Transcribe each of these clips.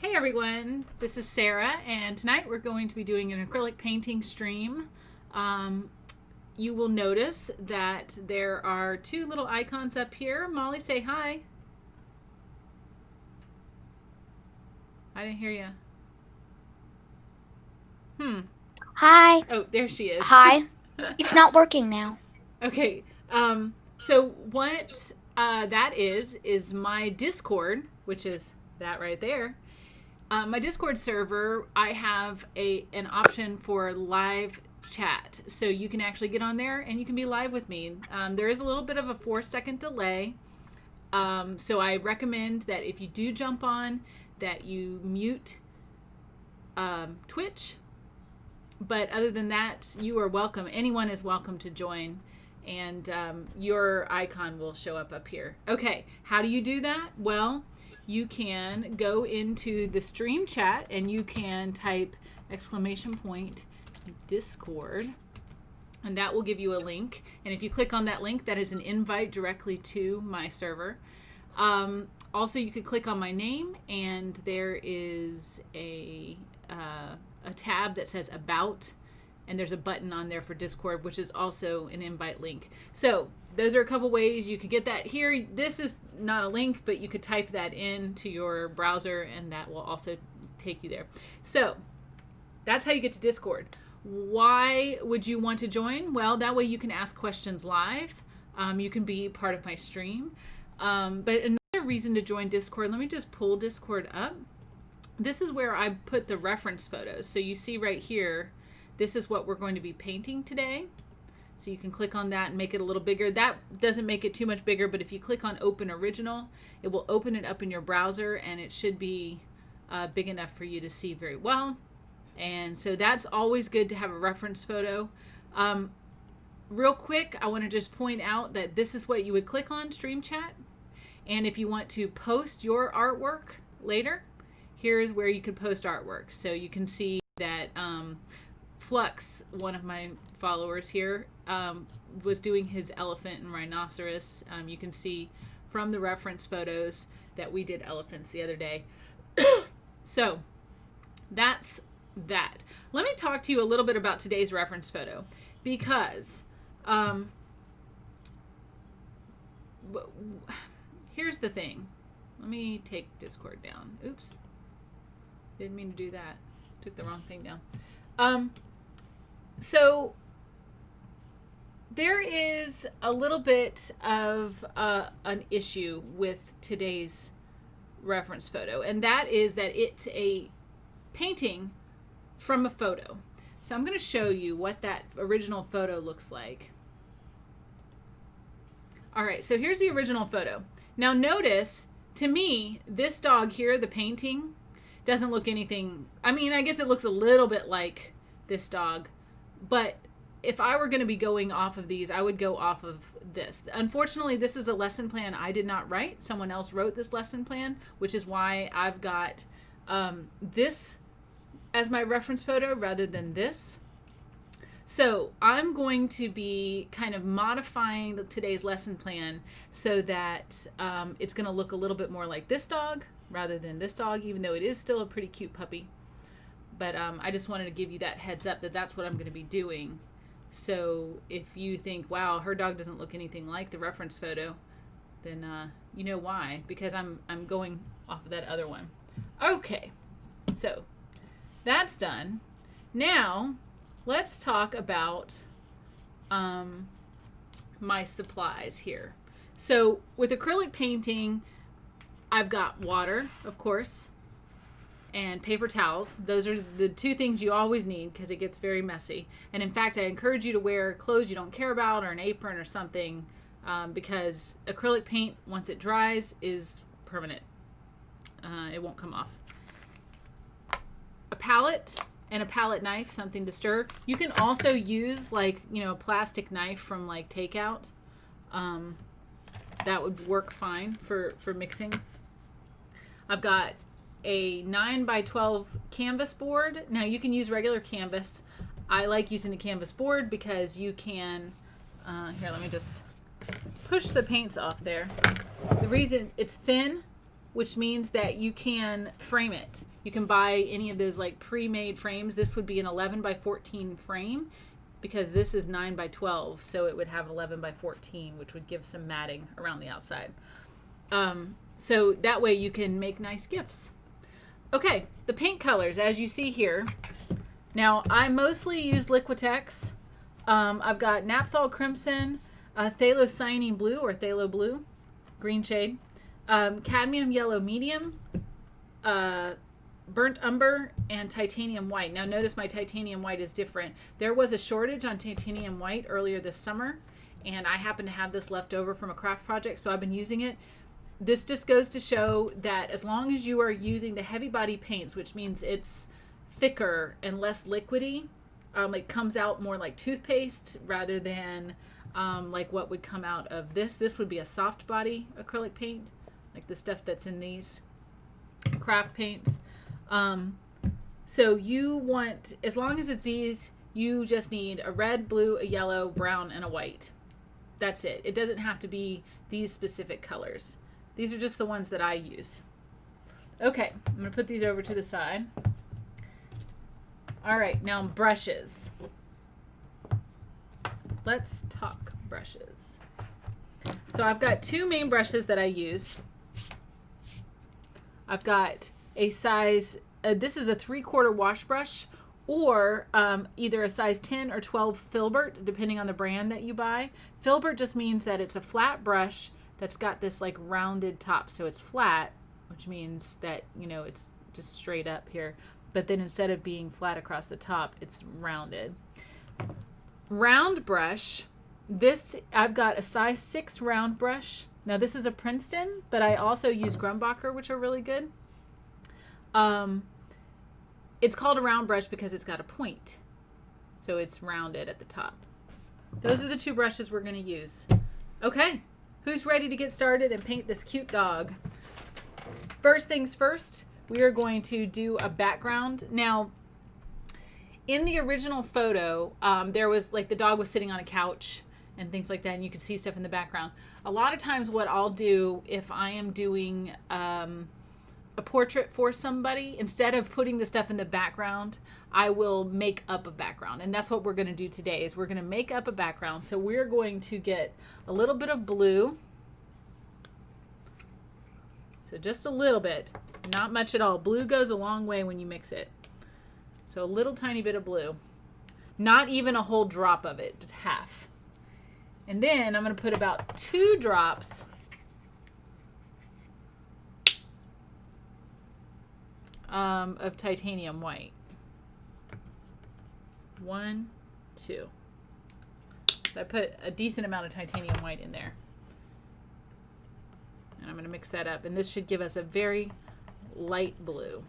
Hey everyone, this is Sarah, and tonight we're going to be doing an acrylic painting stream. You will notice that there are two little icons up here. Molly, say hi. I didn't hear you. Hi. Oh, there she is. Hi. It's not working now. Okay, so what that is my Discord, which is that right there. My Discord server, I have an option for live chat. So you can actually get on there and you can be live with me. There is a little bit of a 4-second delay. So I recommend that if you do jump on, that you mute Twitch. But other than that, you are welcome. Anyone is welcome to join. And your icon will show up here. Okay, how do you do that? Well, you can go into the stream chat and you can type !Discord, and that will give you a link. And if you click on that link, that is an invite directly to my server. Also, you could click on my name and there is a tab that says About, and there's a button on there for Discord, which is also an invite link. So those are a couple ways you could get that here. This is not a link, but you could type that into your browser and that will also take you there. So that's how you get to Discord. Why would you want to join? Well, that way you can ask questions live. You can be part of my stream. But another reason to join Discord, let me just pull Discord up. This is where I put the reference photos. So you see right here, this is what we're going to be painting today. So you can click on that and make it a little bigger. That doesn't make it too much bigger, but if you click on Open Original, it will open it up in your browser and it should be big enough for you to see very well. And so that's always good to have a reference photo. Real quick, I want to just point out that this is what you would click on, Stream Chat. And if you want to post your artwork later, here is where you could post artwork. So you can see that Flux, one of my followers here, was doing his elephant and rhinoceros. You can see from the reference photos that we did elephants the other day. So that's that. Let me talk to you a little bit about today's reference photo, because here's the thing. Let me take Discord down. Oops. Didn't mean to do that. Took the wrong thing down. So there is a little bit of an issue with today's reference photo, and that is that it's a painting from a photo. So I'm going to show you what that original photo looks like. All right, so here's the original photo. Now notice, to me, this dog here, the painting, doesn't look anything, I mean, I guess it looks a little bit like this dog, but if I were going to be going off of these, I would go off of this. Unfortunately, this is a lesson plan I did not write. Someone else wrote this lesson plan, which is why I've got this as my reference photo rather than this. So I'm going to be kind of modifying today's lesson plan so that it's going to look a little bit more like this dog rather than this dog, even though it is still a pretty cute puppy. But I just wanted to give you that heads up that that's what I'm going to be doing. So if you think, wow, her dog doesn't look anything like the reference photo, then you know why, because I'm going off of that other one. Okay, so that's done. Now let's talk about my supplies here. So with acrylic painting, I've got water, of course, and paper towels. Those are the two things you always need because it gets very messy. And in fact, I encourage you to wear clothes you don't care about or an apron or something because acrylic paint, once it dries, is permanent. It won't come off. A palette and a palette knife, something to stir. You can also use a plastic knife from like takeout. That would work fine for mixing. I've got a 9x12 canvas board. Now you can use regular canvas. I like using the canvas board because you can, here, let me just push the paints off there. The reason it's thin which means that you can frame it. You can buy any of those like pre-made frames. This would be an 11 by 14 frame because this is 9 by 12, so it would have 11 by 14, which would give some matting around the outside. So that way you can make nice gifts. Okay, the paint colors, as you see here. Now, I mostly use Liquitex. I've got naphthol crimson, thalo cyanine blue or thalo blue, green shade, cadmium yellow medium, burnt umber, and titanium white. Now, notice my titanium white is different. There was a shortage on titanium white earlier this summer, and I happen to have this left over from a craft project, so I've been using it. This just goes to show that as long as you are using the heavy body paints, which means it's thicker and less liquidy, it comes out more like toothpaste rather than like what would come out of this. This would be a soft body acrylic paint, like the stuff that's in these craft paints. So you want, as long as it's these, you just need a red, blue, a yellow, brown, and a white. That's it. It doesn't have to be these specific colors. These are just the ones that I use. Okay, I'm going to put these over to the side. All right, now brushes. Let's talk brushes. So I've got two main brushes that I use. I've got a size, this is a 3/4 wash brush, or either a size 10 or 12 filbert, depending on the brand that you buy. Filbert just means that it's a flat brush that's got this like rounded top, so it's flat, which means that, you know, it's just straight up here. But then instead of being flat across the top, it's rounded. Round brush, this, I've got a size 6 round brush. Now this is a Princeton, but I also use Grumbacher, which are really good. It's called a round brush because it's got a point, so it's rounded at the top. Those are the two brushes we're going to use. Okay, who's ready to get started and paint this cute dog? First things first, we are going to do a background. Now, in the original photo, there was like the dog was sitting on a couch and things like that, and you could see stuff in the background. A lot of times what I'll do if I am doing a portrait for somebody, instead of putting the stuff in the background, I will make up a background. And that's what we're going to do today, is we're going to make up a background. So we're going to get a little bit of blue. So just a little bit, not much at all. Blue goes a long way when you mix it. So a little tiny bit of blue, not even a whole drop of it, just half. And then I'm going to put about 2 drops of titanium white. 1, 2. So I put a decent amount of titanium white in there. And I'm going to mix that up. And this should give us a very light blue.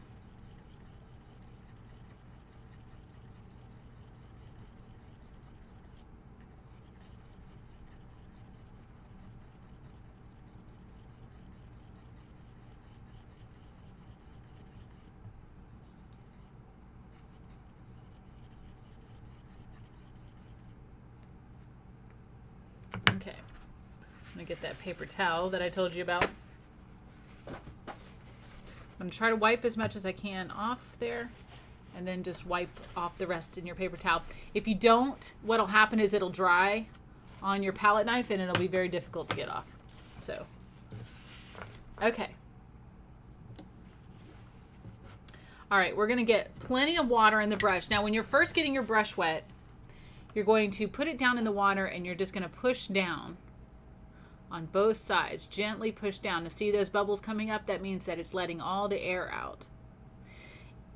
Okay, I'm gonna get that paper towel that I told you about. I'm gonna try to wipe as much as I can off there, and then just wipe off the rest in your paper towel. If you don't, what'll happen is it'll dry on your palette knife and it'll be very difficult to get off. So, okay. All right, we're gonna get plenty of water in the brush. Now, when you're first getting your brush wet, you're going to put it down in the water and you're just going to push down on both sides. Gently push down. To see those bubbles coming up, that means that it's letting all the air out.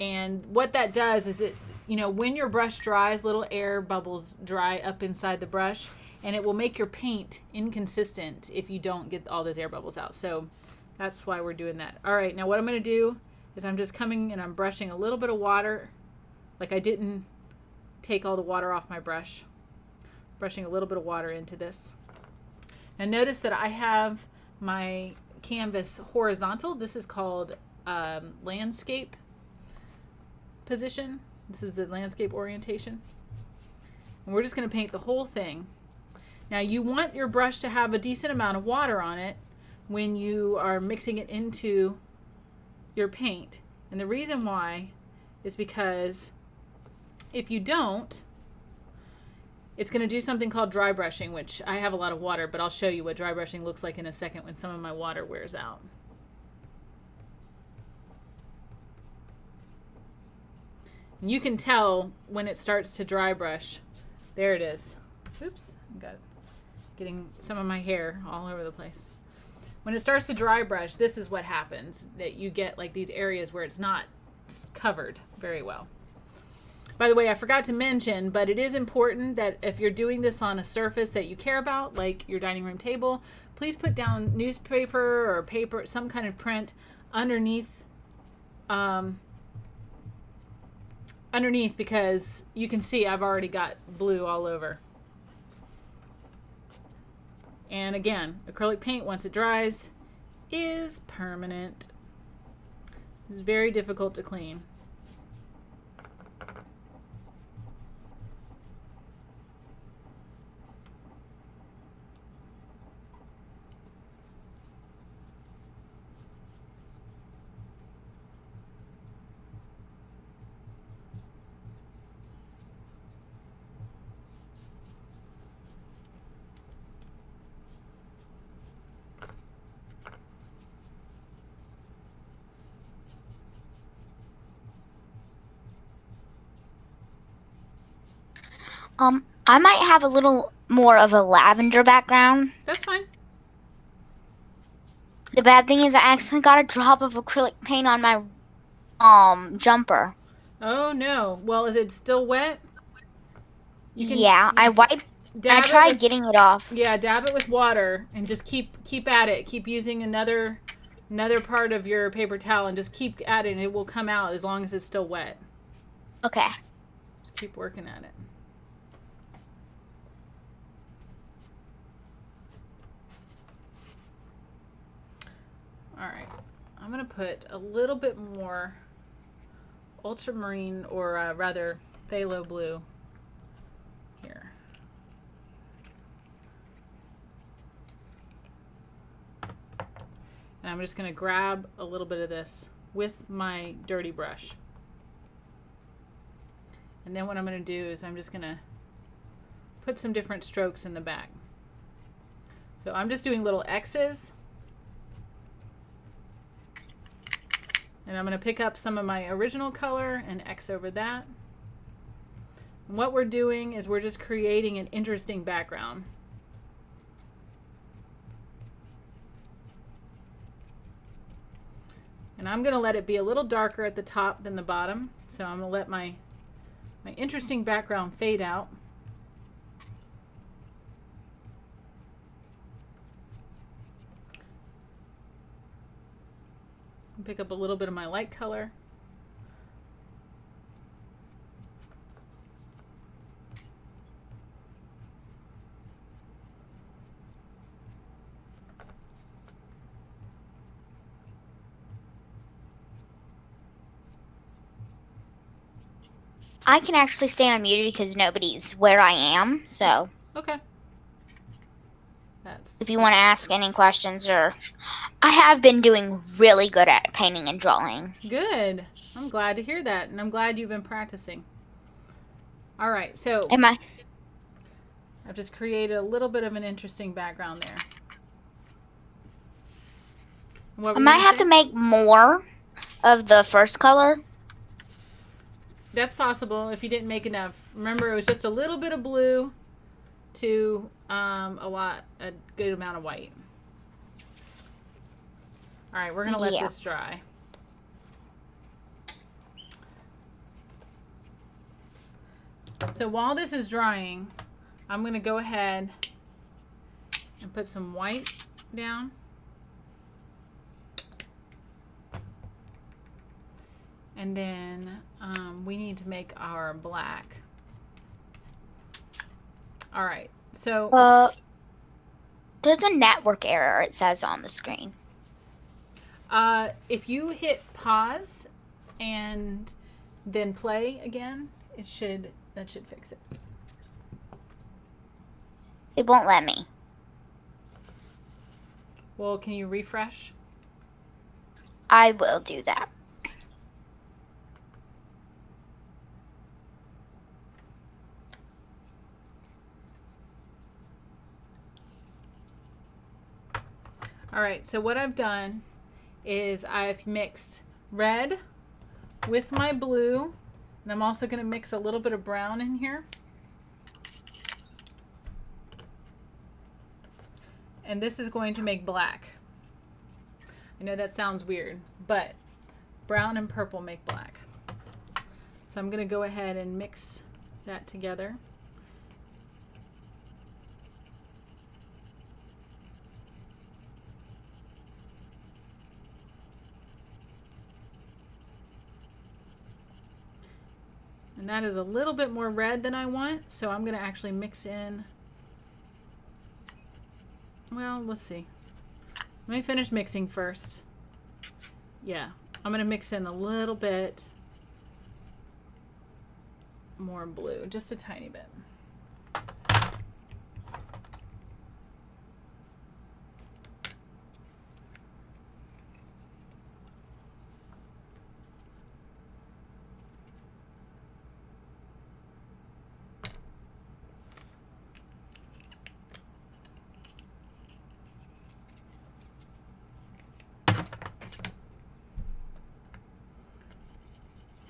And what that does is it, you know, when your brush dries, little air bubbles dry up inside the brush, and it will make your paint inconsistent if you don't get all those air bubbles out. So that's why we're doing that. All right, now what I'm going to do is I'm just coming and I'm brushing a little bit of water, like I didn't take all the water off my brush. Brushing a little bit of water into this. Now notice that I have my canvas horizontal. This is called landscape position. This is the landscape orientation. And we're just going to paint the whole thing. Now you want your brush to have a decent amount of water on it, when you are mixing it into your paint. And the reason why is because if you don't, it's going to do something called dry brushing, which I have a lot of water, but I'll show you what dry brushing looks like in a second when some of my water wears out. And you can tell when it starts to dry brush. There it is. Oops, I got getting some of my hair all over the place. When it starts to dry brush, this is what happens, that you get like these areas where it's not covered very well. By the way, I forgot to mention, but it is important that if you're doing this on a surface that you care about, like your dining room table, please put down newspaper or paper, some kind of print underneath, because you can see I've already got blue all over. And again, acrylic paint, once it dries, is permanent. It's very difficult to clean. I might have a little more of a lavender background. That's fine. The bad thing is I accidentally got a drop of acrylic paint on my jumper. Oh no. Well, is it still wet? Yeah, I wiped. I tried getting it off. Yeah, dab it with water and just keep at it. Keep using another part of your paper towel and just keep at it and it will come out as long as it's still wet. Okay. Just keep working at it. All right, I'm going to put a little bit more ultramarine, or rather phthalo blue here. And I'm just going to grab a little bit of this with my dirty brush. And then what I'm going to do is I'm just going to put some different strokes in the back. So I'm just doing little X's. And I'm going to pick up some of my original color and X over that. And what we're doing is we're just creating an interesting background. And I'm going to let it be a little darker at the top than the bottom. So I'm going to let my interesting background fade out. Pick up a little bit of my light color. I can actually stay unmuted because nobody's where I am, so. Okay. If you want to ask any questions, or I have been doing really good at painting and drawing. Good. I'm glad to hear that, and I'm glad you've been practicing. All right, so I've just created a little bit of an interesting background there. I might have to make more of the first color. That's possible if you didn't make enough. Remember, it was just a little bit of blue to a good amount of white. All right, we're going to let this dry. So while this is drying, I'm going to go ahead and put some white down. And then we need to make our black. All right, so there's a network error, it says on the screen. If you hit pause and then play again, that should fix it. It won't let me. Well, can you refresh? I will do that. All right, so what I've done is I've mixed red with my blue, and I'm also going to mix a little bit of brown in here. And this is going to make black. I know that sounds weird, but brown and purple make black. So I'm going to go ahead and mix that together. And that is a little bit more red than I want, so I'm going to actually mix in, well, let's see. Let me finish mixing first. Yeah, I'm going to mix in a little bit more blue, just a tiny bit.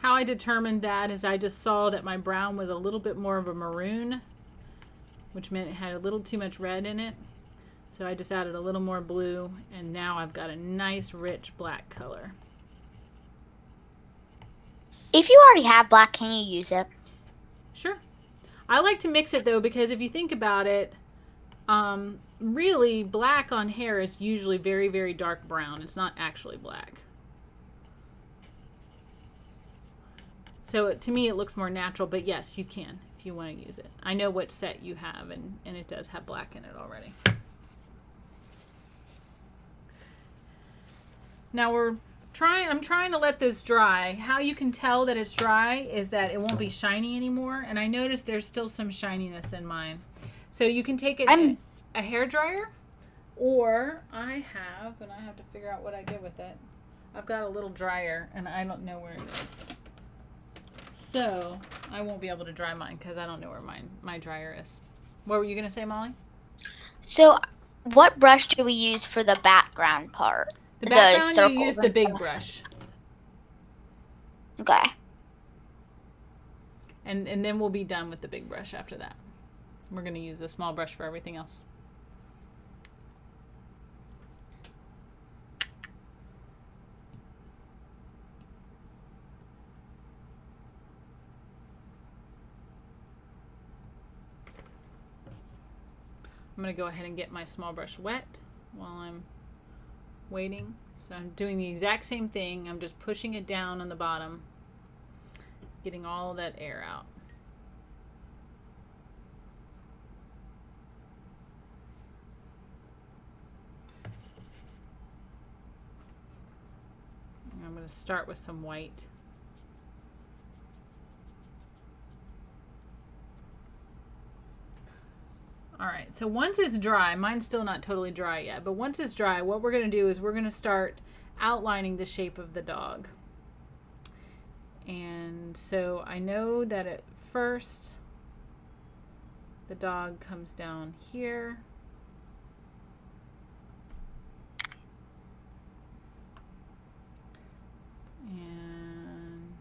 How I determined that is I just saw that my brown was a little bit more of a maroon, which meant it had a little too much red in it. So I just added a little more blue, and now I've got a nice rich black color. If you already have black, can you use it? Sure. I like to mix it though, because if you think about it, really black on hair is usually very, very dark brown. It's not actually black. So to me, it looks more natural, but yes, you can if you want to use it. I know what set you have, and it does have black in it already. Now I'm trying to let this dry. How you can tell that it's dry is that it won't be shiny anymore, and I noticed there's still some shininess in mine. So you can take a hair dryer, or I have to figure out what I did with it. I've got a little dryer, and I don't know where it is. So I won't be able to dry mine because I don't know where my dryer is. What were you going to say, Molly? So what brush do we use for the background part? The background, you use the big brush. Okay. And then we'll be done with the big brush after that. We're going to use the small brush for everything else. I'm going to go ahead and get my small brush wet while I'm waiting. So I'm doing the exact same thing. I'm just pushing it down on the bottom, getting all of that air out. And I'm going to start with some white. All right, so once it's dry, mine's still not totally dry yet, but once it's dry, what we're going to do is we're going to start outlining the shape of the dog. And so I know that at first the dog comes down here. And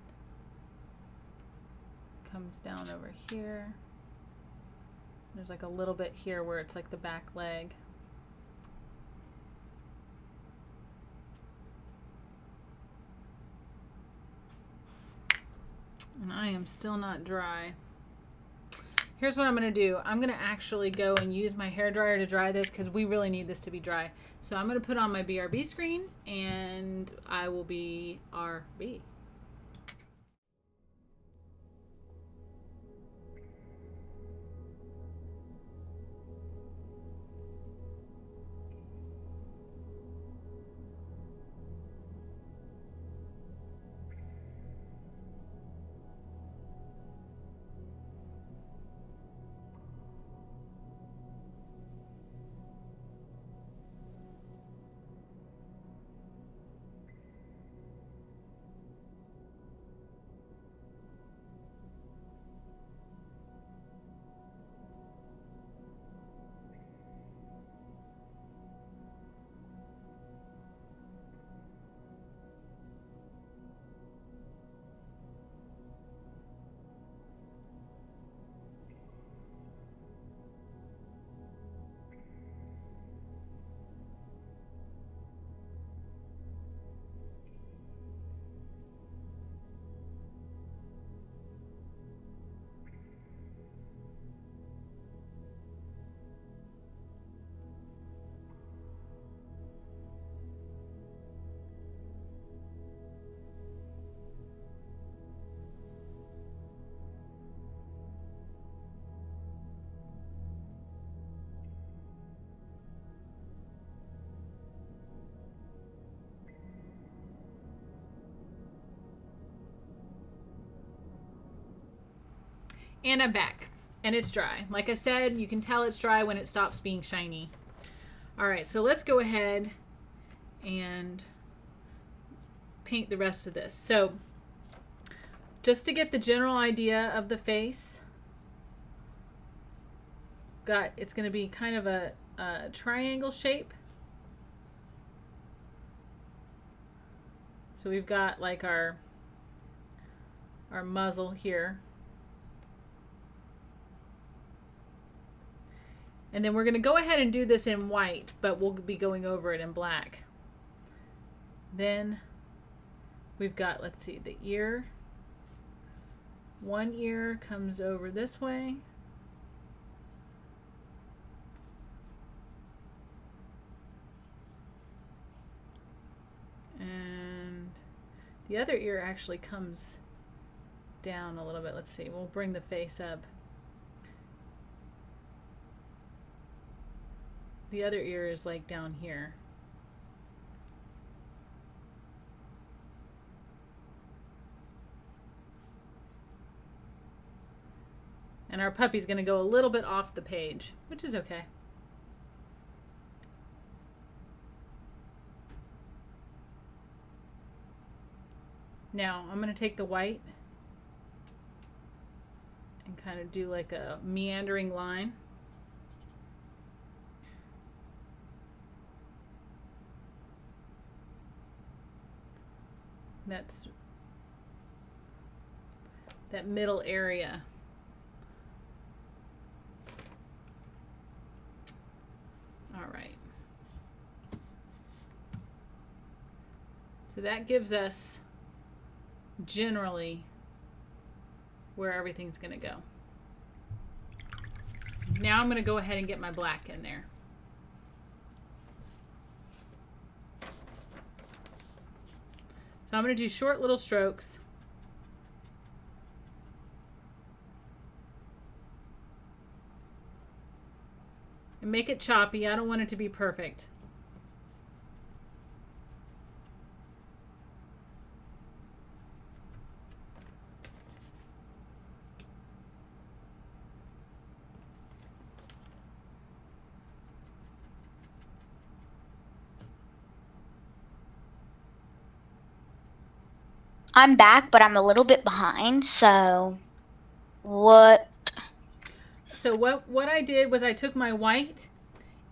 comes down over here. There's like a little bit here where it's like the back leg. And I am still not dry. Here's what I'm going to do. I'm going to actually go and use my hairdryer to dry this because we really need this to be dry. So I'm going to put on my BRB screen and I will be RB. And I'm back. And it's dry. Like I said, you can tell it's dry when it stops being shiny. All right, so let's go ahead and paint the rest of this. So just to get the general idea of the face, it's going to be kind of a triangle shape. So we've got like our muzzle here. And then we're going to go ahead and do this in white, but we'll be going over it in black. Then we've got, let's see, the ear. One ear comes over this way. And the other ear actually comes down a little bit. Let's see, we'll bring the face up. The other ear is like down here. And our puppy's going to go a little bit off the page, which is okay. Now I'm going to take the white and kind of do like a meandering line. That's that middle area. All right. So that gives us generally where everything's going to go. Now I'm going to go ahead and get my black in there. So I'm going to do short little strokes. And make it choppy. I don't want it to be perfect. I'm back, but I'm a little bit behind, so what? So what I did was I took my white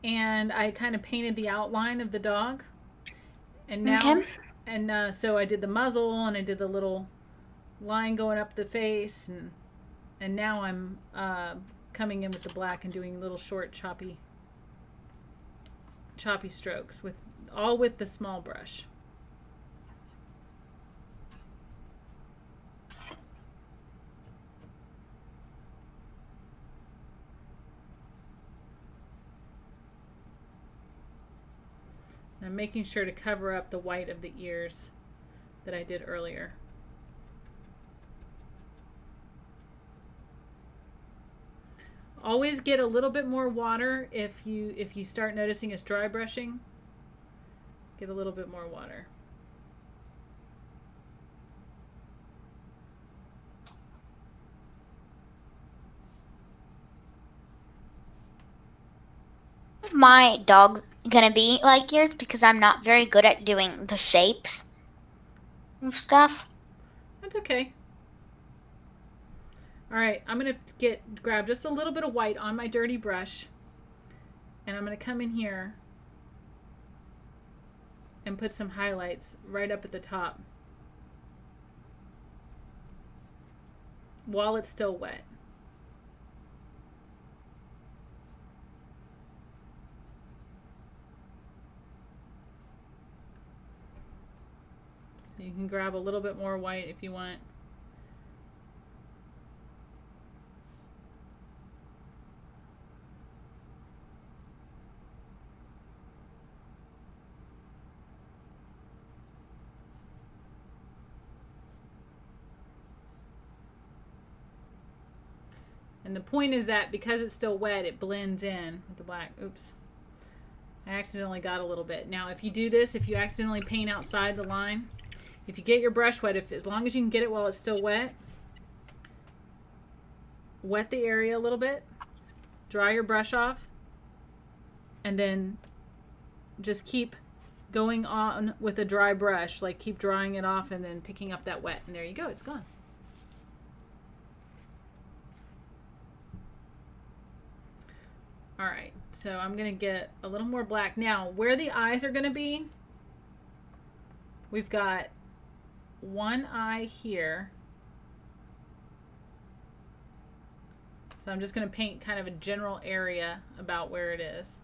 and I kind of painted the outline of the dog. And now, so I did the muzzle and I did the little line going up the face, and now I'm coming in with the black and doing little short choppy strokes with the small brush. I'm making sure to cover up the white of the ears that I did earlier. Always get a little bit more water if you start noticing it's dry brushing. Get a little bit more water. My dog's gonna be like yours because I'm not very good at doing the shapes and stuff. That's okay. All right, I'm gonna grab just a little bit of white on my dirty brush, and I'm gonna come in here and put some highlights right up at the top while it's still wet. You can grab a little bit more white if you want. And the point is that because it's still wet, it blends in with the black. Oops. I accidentally got a little bit. Now, if you do this, if you accidentally paint outside the line, if you get your brush wet, as long as you can get it while it's still wet, wet the area a little bit, dry your brush off, and then just keep going on with a dry brush, like keep drying it off and then picking up that wet, and there you go, it's gone. All right, so I'm gonna get a little more black. Now, where the eyes are gonna be, we've got one eye here. So I'm just gonna paint kind of a general area about where it is.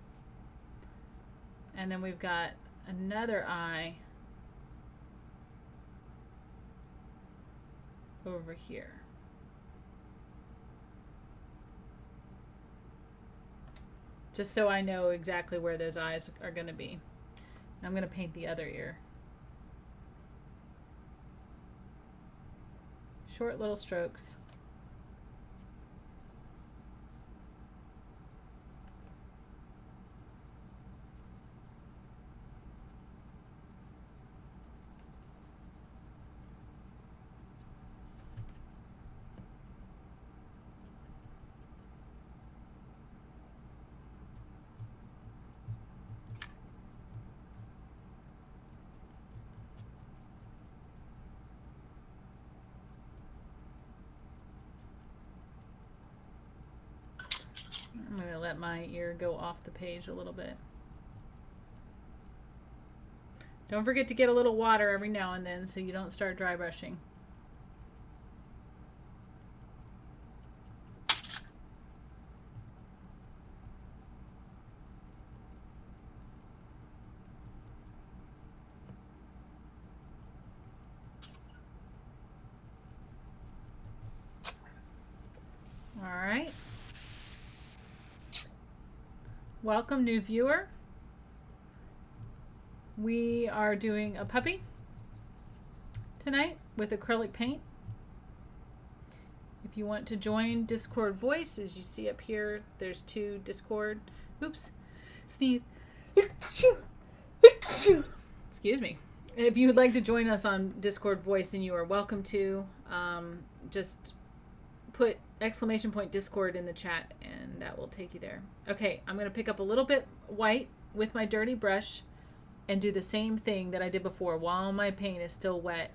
And then we've got another eye over here. Just so I know exactly where those eyes are going to be. I'm going to paint the other ear. Short little strokes. I'm going to let my ear go off the page a little bit. Don't forget to get a little water every now and then so you don't start dry brushing. All right. Welcome, new viewer. We are doing a puppy tonight with acrylic paint. If you want to join Discord voice, as you see up here, there's 2 Discord. Oops, sneeze. Excuse me. If you would like to join us on Discord voice, then you are welcome to. Just put !Discord in the chat and that will take you there. Okay, I'm going to pick up a little bit white with my dirty brush and do the same thing that I did before while my paint is still wet.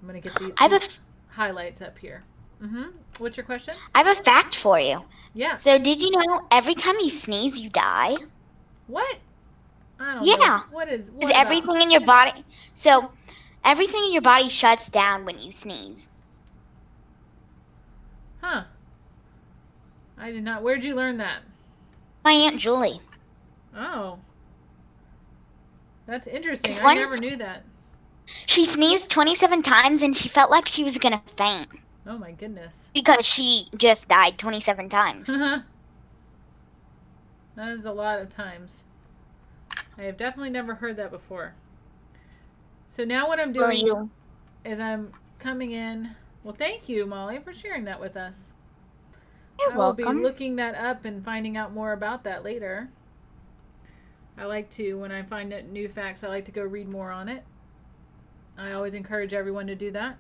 I'm going to get these highlights up here. What's your question? I have a fact for you. Yeah. So did you know every time you sneeze, you die? What? I don't know. What everything in your body. So everything in your body shuts down when you sneeze. Huh. I did not. Where'd you learn that? My Aunt Julie. Oh. That's interesting. I never knew that. She sneezed 27 times and she felt like she was going to faint. Oh my goodness. Because she just died 27 times. That is a lot of times. I have definitely never heard that before. So now what I'm doing is I'm coming in. Well, thank you, Molly, for sharing that with us. You're welcome. I will be looking that up and finding out more about that later. I like to, when I find new facts, I like to go read more on it. I always encourage everyone to do that.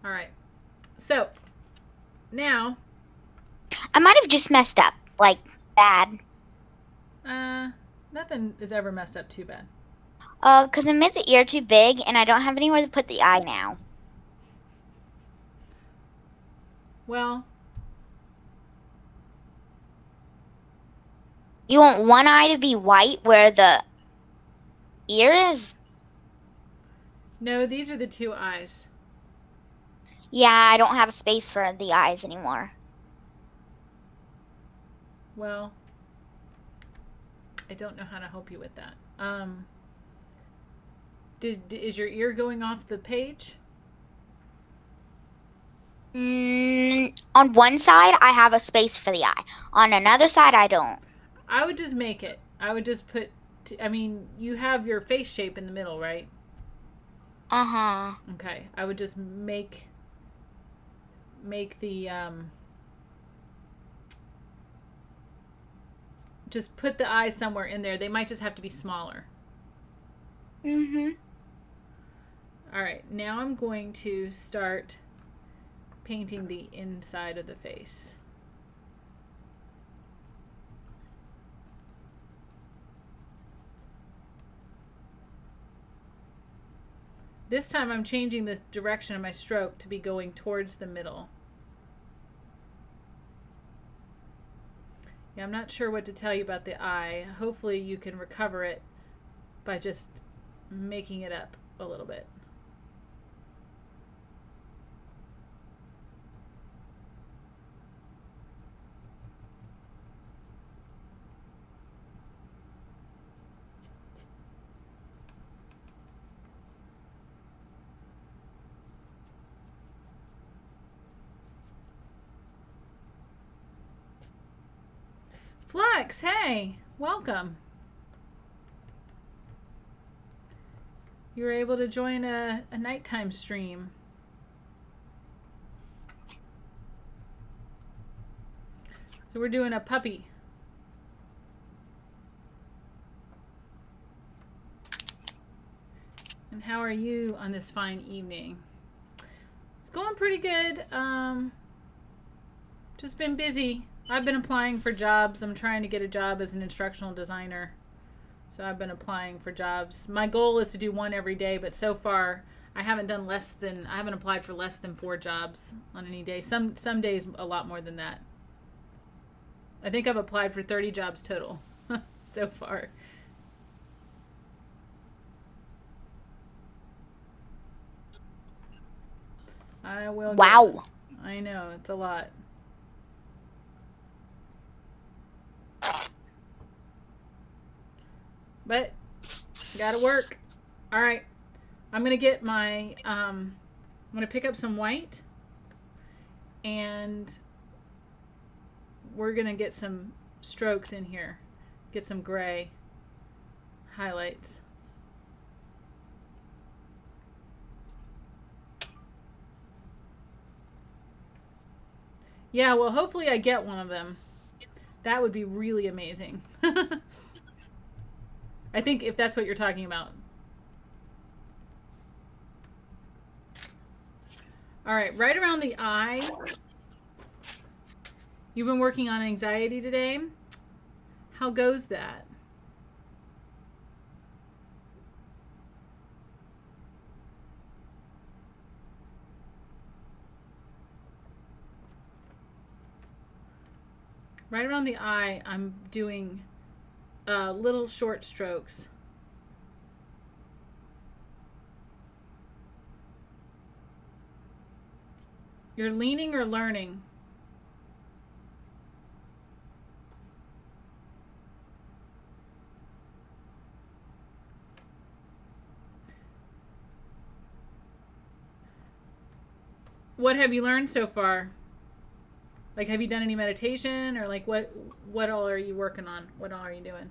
All right. So, now. I might have just messed up, like, bad. Nothing is ever messed up too bad. Because I made the ear too big, and I don't have anywhere to put the eye now. Well. You want one eye to be white where the ear is? No, these are the 2 eyes. Yeah, I don't have a space for the eyes anymore. Well, I don't know how to help you with that. Is your ear going off the page? On one side, I have a space for the eye. On another side, I don't. I would just make it. I would just put... I mean, you have your face shape in the middle, right? Uh-huh. Okay. I would just make the... just put the eyes somewhere in there. They might just have to be smaller. Mm-hmm. All right, now I'm going to start painting the inside of the face. This time I'm changing the direction of my stroke to be going towards the middle. Yeah, I'm not sure what to tell you about the eye. Hopefully you can recover it by just making it up a little bit. Flux, hey, welcome. You were able to join a nighttime stream. So we're doing a puppy. And how are you on this fine evening? It's going pretty good. Just been busy. I've been applying for jobs. I'm trying to get a job as an instructional designer. So I've been applying for jobs. My goal is to do one every day, but so far I haven't applied for less than 4 jobs on any day. Some days a lot more than that. I think I've applied for 30 jobs total so far. I will. Wow. I know, it's a lot. But gotta work. All right, I'm gonna get my I'm gonna pick up some white, and we're gonna get some strokes in here, get some gray highlights. Yeah, well, hopefully I get one of them. That would be really amazing. I think if that's what you're talking about. All right, right around the eye. You've been working on anxiety today. How goes that? Right around the eye, I'm doing little short strokes. You're leaning or learning? What have you learned so far? Like, have you done any meditation, or like what all are you working on? What all are you doing?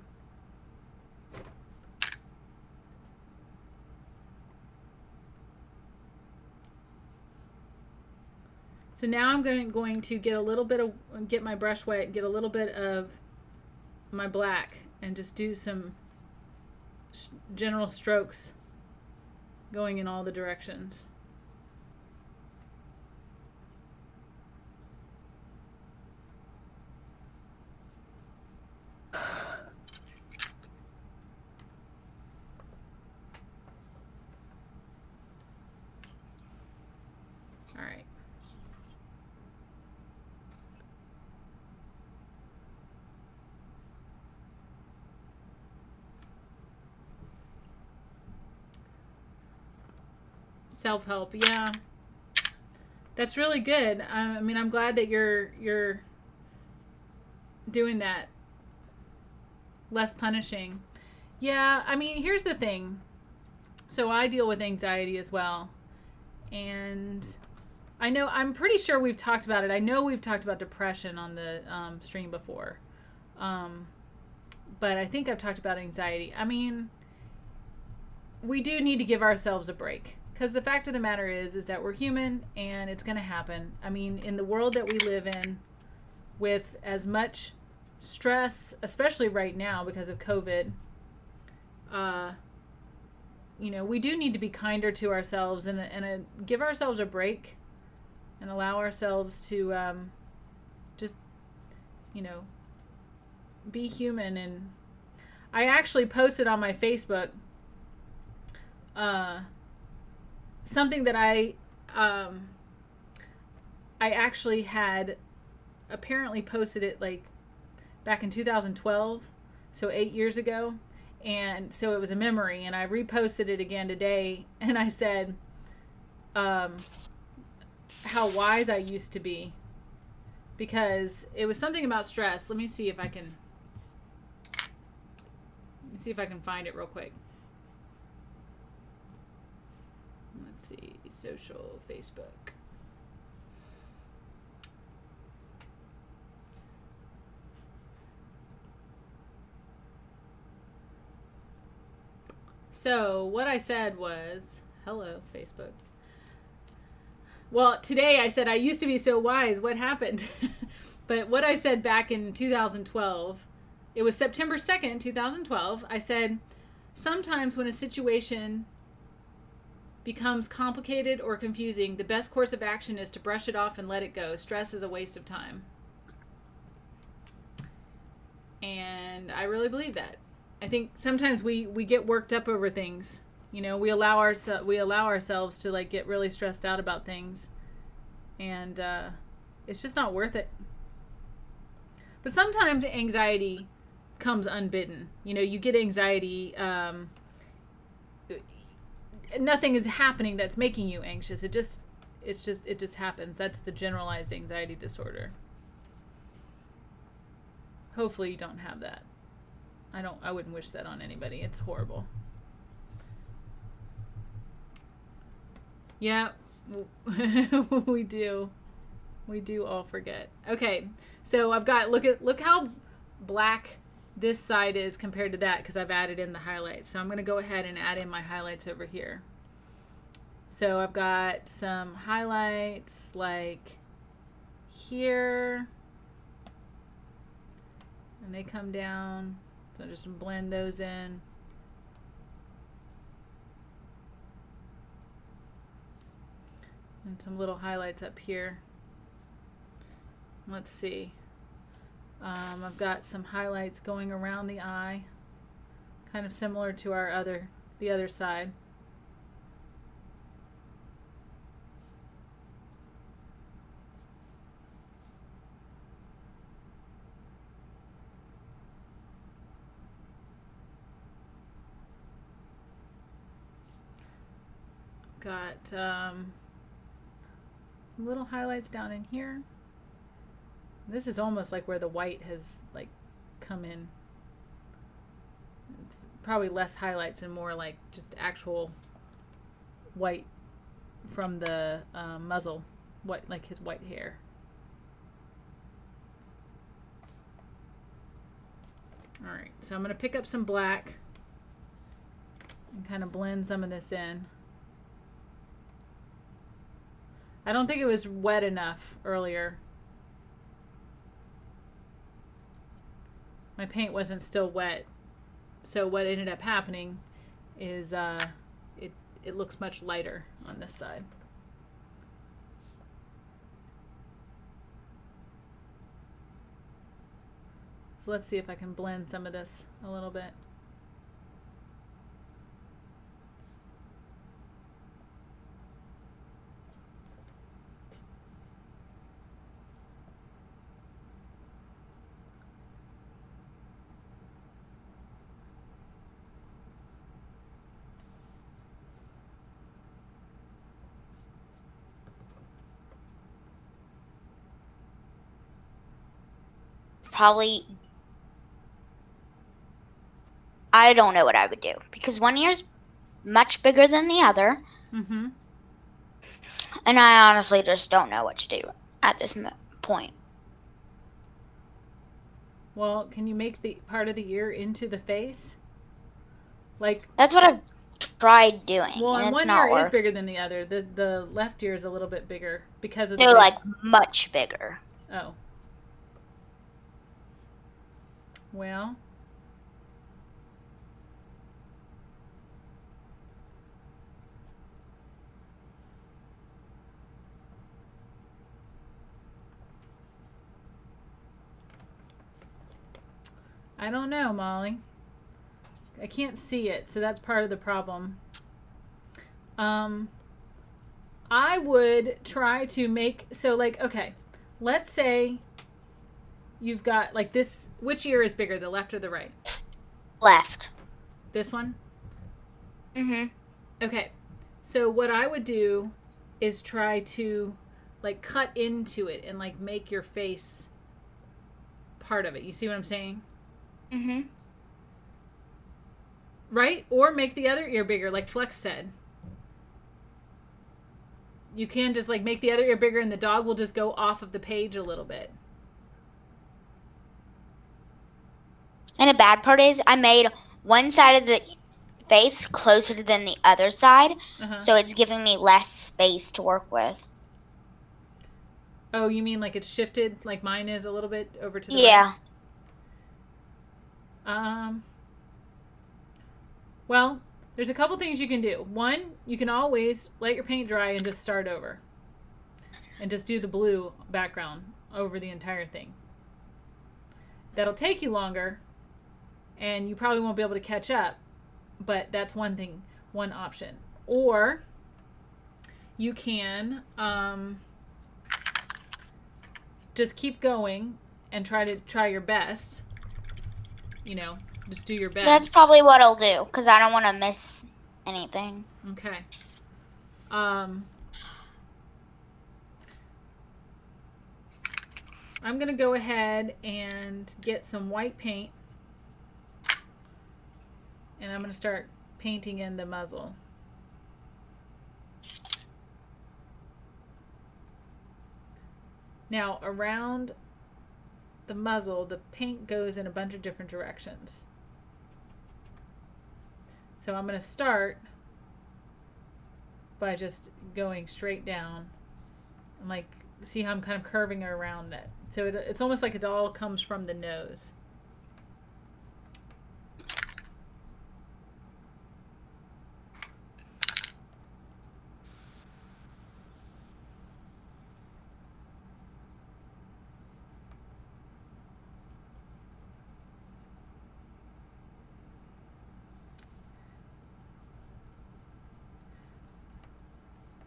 So now I'm going to get my brush wet, get a little bit of my black, and just do some general strokes going in all the directions. All right. Self-help, yeah. That's really good. I mean, I'm glad that you're doing that. Less punishing. Yeah, I mean, here's the thing. So I deal with anxiety as well. And I'm pretty sure we've talked about it. I know we've talked about depression on the stream before. But I think I've talked about anxiety. I mean, we do need to give ourselves a break. Because the fact of the matter is that we're human, and it's going to happen. I mean, in the world that we live in, with as much stress, especially right now because of COVID, we do need to be kinder to ourselves and give ourselves a break and allow ourselves to just, be human. And I actually posted on my Facebook something that I actually had apparently posted it like back in 2012, so 8 years ago. And so it was a memory, and I reposted it again today, and I said how wise I used to be, because it was something about stress. Let me see if I can find it real quick. Let's see, social Facebook. So what I said was, hello, Facebook. Well, today I said I used to be so wise. What happened? But what I said back in 2012, it was September 2nd, 2012. I said, sometimes when a situation becomes complicated or confusing, the best course of action is to brush it off and let it go. Stress is a waste of time. And I really believe that. I think sometimes we get worked up over things. We allow ourselves to like get really stressed out about things, and it's just not worth it. But sometimes anxiety comes unbidden. You get anxiety. Nothing is happening that's making you anxious. It just happens. That's the generalized anxiety disorder. Hopefully you don't have that. I wouldn't wish that on anybody. It's horrible. Yeah, we do. We do all forget. Okay, so I've got, look how black this side is compared to that, because I've added in the highlights. So I'm going to go ahead and add in my highlights over here. So I've got some highlights like here, and they come down. So just blend those in. And some little highlights up here. Let's see. I've got some highlights going around the eye, kind of similar to the other side. Got some little highlights down in here. This is almost like where the white has like come in. It's probably less highlights and more like just actual white from the muzzle, like his white hair. All right, so I'm going to pick up some black and kind of blend some of this in. I don't think it was wet enough earlier. My paint wasn't still wet. So what ended up happening is it looks much lighter on this side. So let's see if I can blend some of this a little bit. Probably, I don't know what I would do, because one ear's much bigger than the other. Mm-hmm. And I honestly just don't know what to do at this point. Well, can you make the part of the ear into the face? Like, that's what I've tried doing. Well, and one ear is bigger than the other. The left ear is a little bit bigger because of the like much bigger. Oh. Well, I don't know, Molly. I can't see it, so that's part of the problem. Um, I would try to make, so like, okay, let's say you've got like this. Which ear is bigger, the left or the right? Left. This one? Mm-hmm. Okay. So what I would do is try to like cut into it and like make your face part of it. You see what I'm saying? Mm-hmm. Right? Or make the other ear bigger, like Flex said. You can just like make the other ear bigger and the dog will just go off of the page a little bit. And the bad part is I made one side of the face closer than the other side, so it's giving me less space to work with. Oh, you mean like it's shifted, like mine is a little bit over to the Yeah. right? Well, there's a couple things you can do. One, you can always let your paint dry and just start over. And just do the blue background over the entire thing. That'll take you longer, and you probably won't be able to catch up, but that's one thing, one option. Or you can just keep going and try your best. You know, just do your best. That's probably what I'll do, because I don't want to miss anything. Okay. I'm going to go ahead and get some white paint. And I'm going to start painting in the muzzle. Now, around the muzzle, the paint goes in a bunch of different directions. So I'm going to start by just going straight down. And like, see how I'm kind of curving it around it. So it's almost like it all comes from the nose.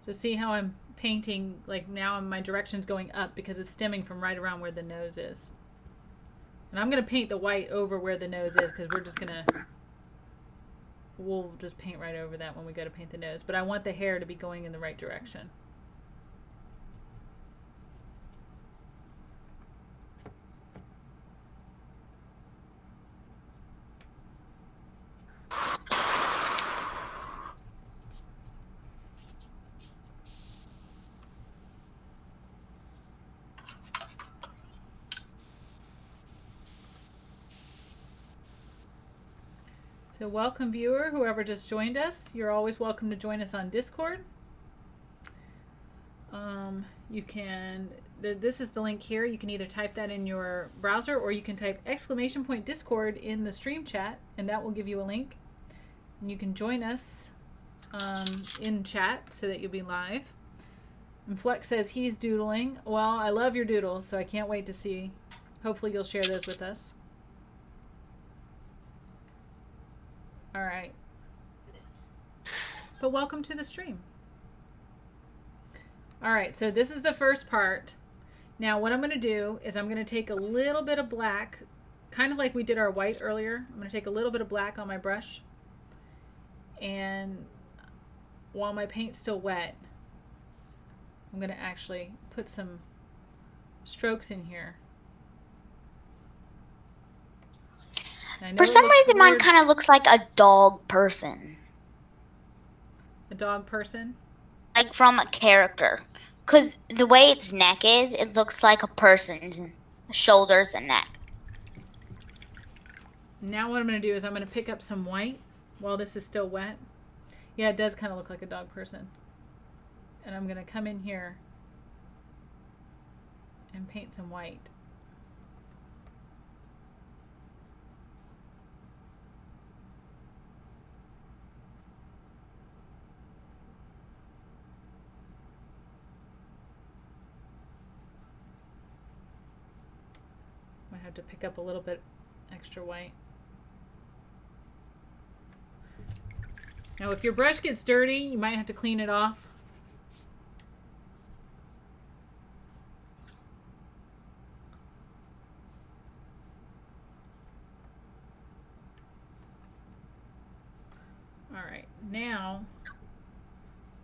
So see how I'm painting, like now my direction's going up because it's stemming from right around where the nose is. And I'm going to paint the white over where the nose is because we'll just paint right over that when we go to paint the nose. But I want the hair to be going in the right direction. So welcome, viewer, whoever just joined us. You're always welcome to join us on Discord. You can, this is the link here. You can either type that in your browser or you can type !Discord in the stream chat and that will give you a link. And you can join us in chat so that you'll be live. And Flex says he's doodling. Well, I love your doodles, so I can't wait to see. Hopefully you'll share those with us. All right. But welcome to the stream. All right, so this is the first part. Now what I'm going to do is I'm going to take a little bit of black, kind of like we did our white earlier. I'm going to take a little bit of black on my brush. And while my paint's still wet, I'm going to actually put some strokes in here. For some reason, mine kind of looks like a dog person. A dog person? Like from a character. Because the way its neck is, it looks like a person's shoulders and neck. Now what I'm going to do is I'm going to pick up some white while this is still wet. Yeah, it does kind of look like a dog person. And I'm going to come in here and paint some white. have to pick up a little bit extra white. Now, if your brush gets dirty, you might have to clean it off. All right, now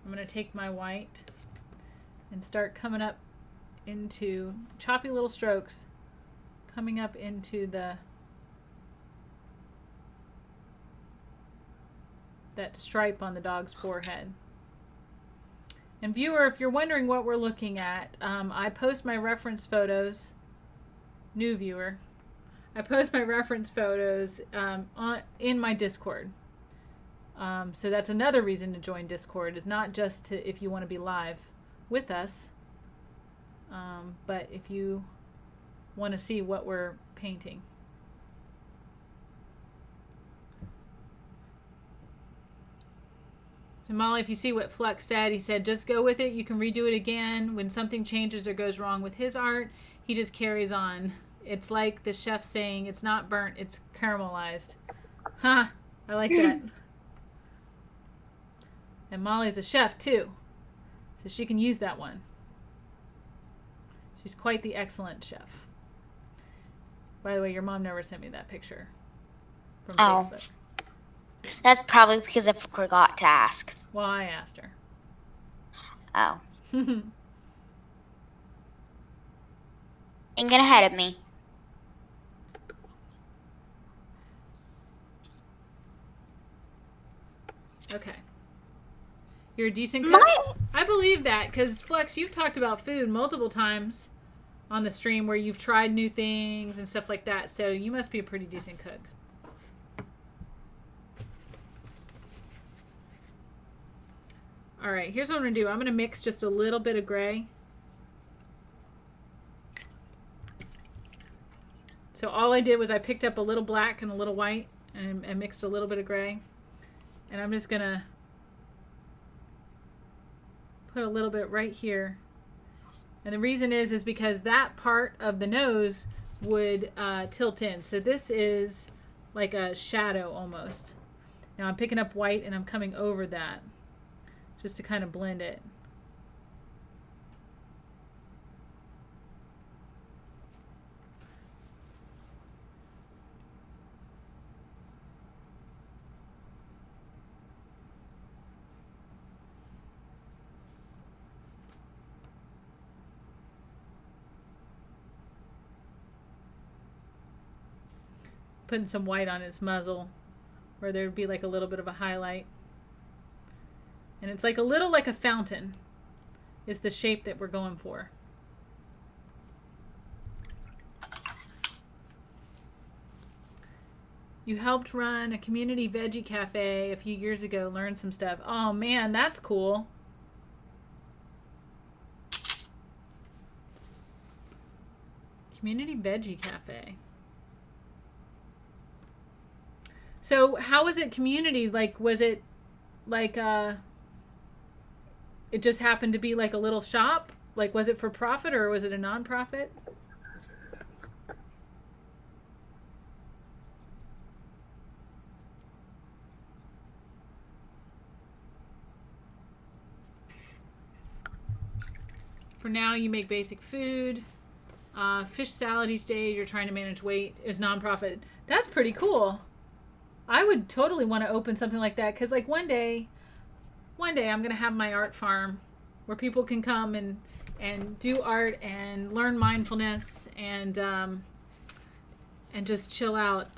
I'm going to take my white and start coming up into choppy little strokes, coming up into that stripe on the dog's forehead. And viewer, if you're wondering what we're looking at, I post my reference photos, new viewer, I post my reference photos in my Discord. So that's another reason to join Discord, is not just if you want to be live with us, but if you want to see what we're painting. So Molly, if you see what Flux said, he said, just go with it. You can redo it again. When something changes or goes wrong with his art, he just carries on. It's like the chef saying, it's not burnt, it's caramelized. Ha! I like that. And Molly's a chef too, so she can use that one. She's quite the excellent chef. By the way, your mom never sent me that picture from Facebook. That's probably because I forgot to ask. Well, I asked her. Oh. And get ahead of me. Okay. You're a decent cook? I believe that, because Flex, you've talked about food multiple times on the stream where you've tried new things and stuff like that, so you must be a pretty decent cook. All right, here's what I'm going to do. I'm going to mix just a little bit of gray. So all I did was I picked up a little black and a little white and mixed a little bit of gray. And I'm just going to put a little bit right here. And the reason is because that part of the nose would tilt in. So this is like a shadow almost. Now I'm picking up white and I'm coming over that just to kind of blend it. Putting some white on his muzzle where there'd be like a little bit of a highlight. And it's like a little like a fountain is the shape that we're going for. You helped run a community veggie cafe a few years ago, learned some stuff. Oh man, that's cool. Community veggie cafe. So how was it community? Like, was it like it just happened to be like a little shop? Like, was it for profit or was it a non-profit? For now, you make basic food. Fish salad each day. You're trying to manage weight. It's non-profit. That's pretty cool. I would totally want to open something like that, because like one day I'm going to have my art farm where people can come and do art and learn mindfulness and just chill out.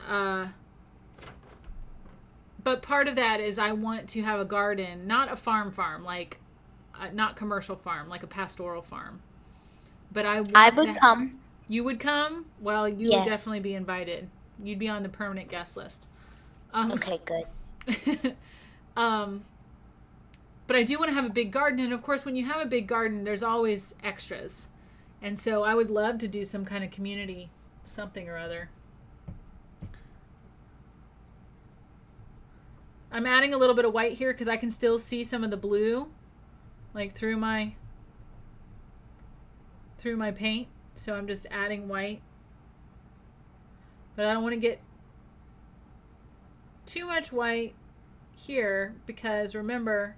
But part of that is I want to have a garden, not a farm, like not commercial farm, like a pastoral farm. But I would come. You would come? Well, you would definitely be invited. You'd be on the permanent guest list. Okay, good. But I do want to have a big garden, and of course when you have a big garden there's always extras, and so I would love to do some kind of community something or other. I'm adding a little bit of white here because I can still see some of the blue like through my paint, so I'm just adding white. But I don't want to get too much white here because remember,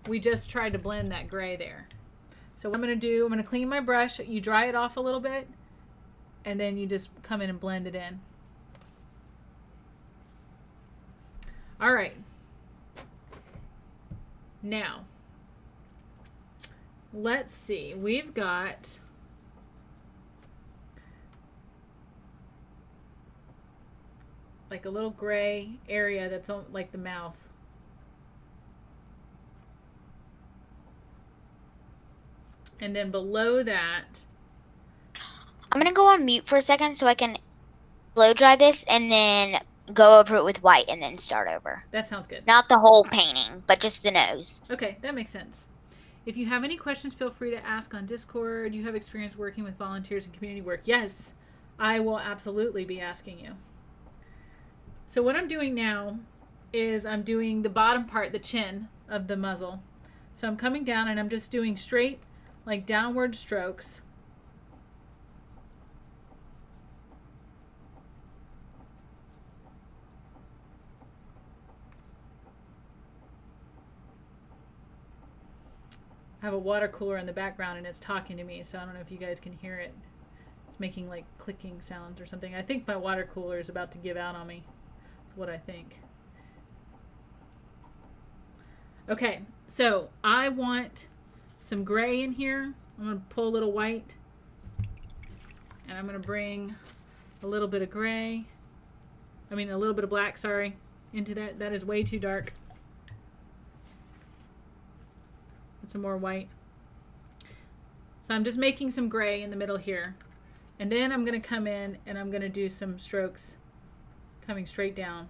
we just tried to blend that gray there. So what I'm going to do, I'm going to clean my brush. You dry it off a little bit, and then you just come in and blend it in. All right. Now, let's see. We've got like a little gray area that's on, like the mouth. And then below that, I'm going to go on mute for a second so I can blow dry this and then go over it with white and then start over. that sounds good. Not the whole painting, but just the nose. Okay, that makes sense. If you have any questions, feel free to ask on Discord. You have experience working with volunteers and community work. Yes, I will absolutely be asking you. So what I'm doing now is I'm doing the bottom part, the chin of the muzzle. So I'm coming down and I'm just doing straight, like downward strokes. I have a water cooler in the background and it's talking to me, so I don't know if you guys can hear it. It's making like clicking sounds or something. I think my water cooler is about to give out on me. That's what I think. Okay, so I want some gray in here. I'm going to pull a little white. And I'm going to bring a little bit of gray. I mean a little bit of black, sorry, into that. That is way too dark. Some more white. So I'm just making some gray in the middle here. And then I'm going to come in and I'm going to do some strokes coming straight down.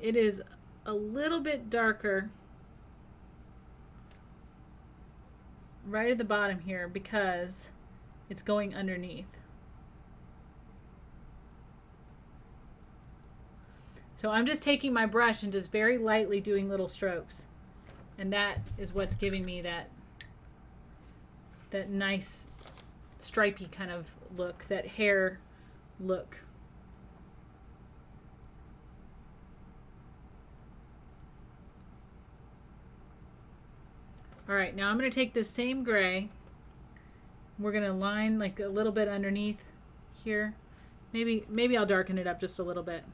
It is a little bit darker right at the bottom here because it's going underneath. So I'm just taking my brush and just very lightly doing little strokes. And that is what's giving me that nice stripey kind of look, that hair look. All right, now I'm going to take this same gray. We're going to line like a little bit underneath here. Maybe I'll darken it up just a little bit.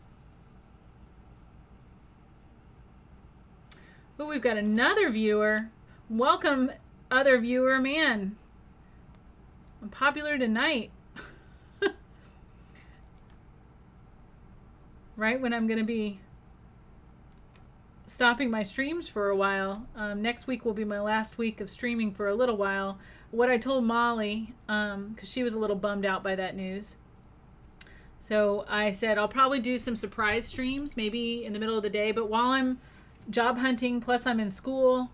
Oh, we've got another viewer. Welcome, other viewer. Man, I'm popular tonight. Right when I'm going to be stopping my streams for a while. Next week will be my last week of streaming for a little while. What I told Molly, because she was a little bummed out by that news. So I said I'll probably do some surprise streams, maybe in the middle of the day. But while I'm job hunting, plus I'm in school,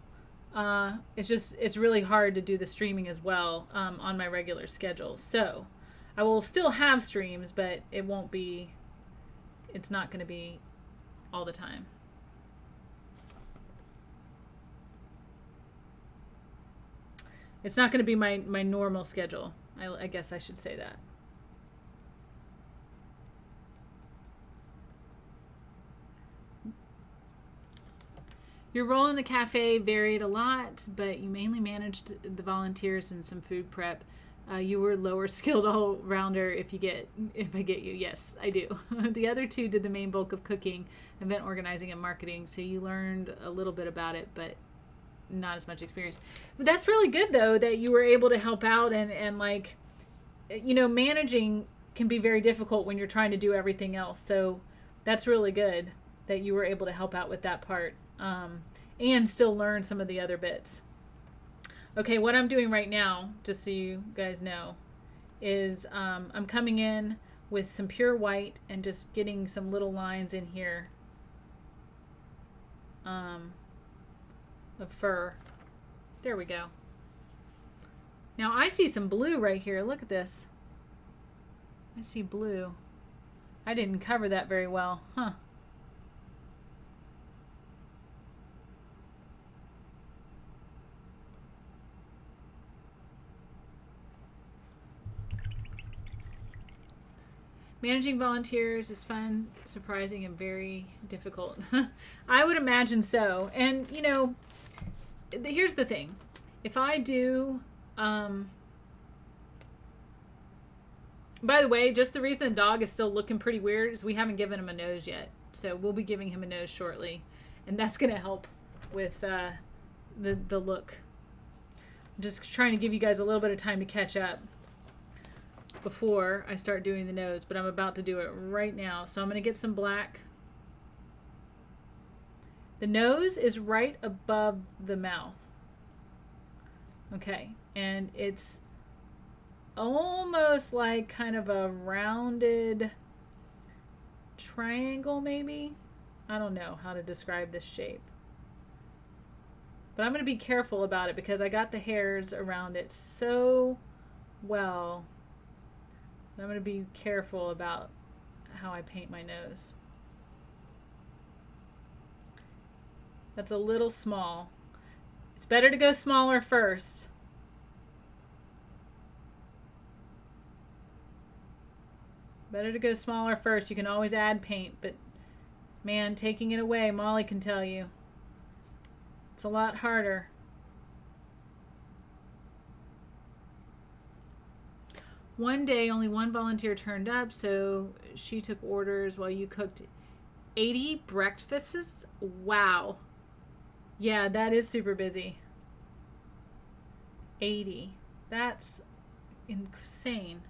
it's really hard to do the streaming as well on my regular schedule. So I will still have streams, but it's not going to be all the time. It's not going to be my normal schedule. I guess I should say that. Your role in the cafe varied a lot, but you mainly managed the volunteers and some food prep. You were lower skilled all-rounder if I get you. Yes, I do. The other two did the main bulk of cooking, event organizing, and marketing, so you learned a little bit about it, but not as much experience. But that's really good though, that you were able to help out and like, you know, managing can be very difficult when you're trying to do everything else. So that's really good that you were able to help out with that part and still learn some of the other bits. Okay, what I'm doing right now, just so you guys know, is I'm coming in with some pure white and just getting some little lines in here. of fur. There we go. Now I see some blue right here. Look at this. I see blue. I didn't cover that very well, huh? Managing volunteers is fun, surprising, and very difficult. I would imagine so. And, you know, here's the thing. If I do... by the way, just the reason the dog is still looking pretty weird is we haven't given him a nose yet. So we'll be giving him a nose shortly. And that's going to help with the look. I'm just trying to give you guys a little bit of time to catch up before I start doing the nose, but I'm about to do it right now. So I'm going to get some black. The nose is right above the mouth. Okay, and it's almost like kind of a rounded triangle maybe. I don't know how to describe this shape. But I'm going to be careful about it because I got the hairs around it so well. I'm going to be careful about how I paint my nose. That's a little small. It's better to go smaller first. Better to go smaller first. You can always add paint, but man, taking it away, Molly can tell you, it's a lot harder. One day, only one volunteer turned up, so she took orders while you cooked 80 breakfasts? Wow. Yeah, that is super busy. 80. That's insane.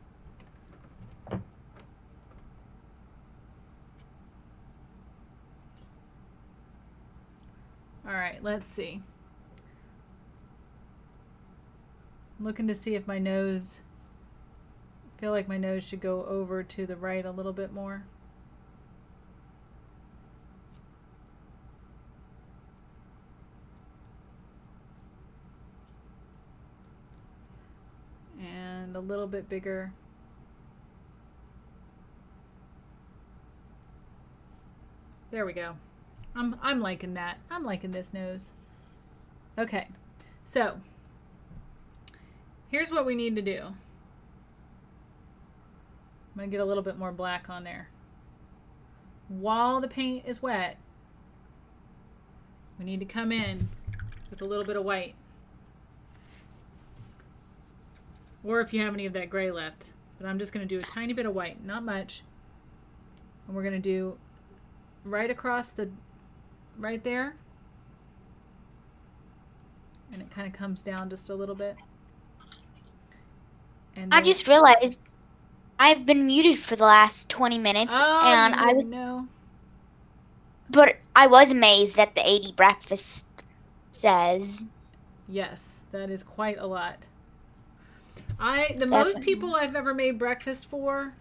All right, let's see. I'm looking to see if my nose... I feel like my nose should go over to the right a little bit more. And a little bit bigger. There we go. I'm liking that. I'm liking this nose. Okay, so here's what we need to do. I'm going to get a little bit more black on there. While the paint is wet, we need to come in with a little bit of white. Or if you have any of that gray left. But I'm just going to do a tiny bit of white, not much. And we're going to do right across the, right there. And it kind of comes down just a little bit. And I just realized I've been muted for the last 20 minutes, and I was know. But I was amazed at the 80 breakfast says. Yes, that is quite a lot. The most people I've ever made breakfast for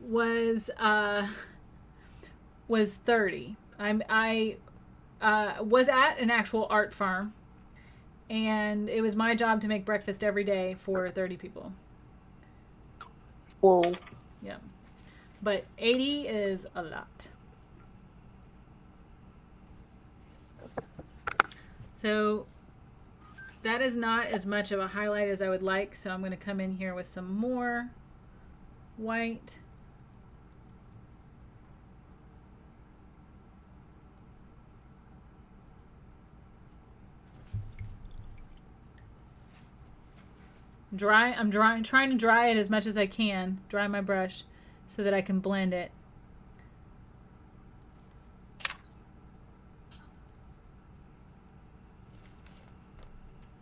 was 30. I was at an actual art farm, and it was my job to make breakfast every day for 30 people. Whoa. Yeah. But 80 is a lot. So that is not as much of a highlight as I would like, so I'm going to come in here with some more white. I'm trying to dry it as much as I can, dry my brush, so that I can blend it.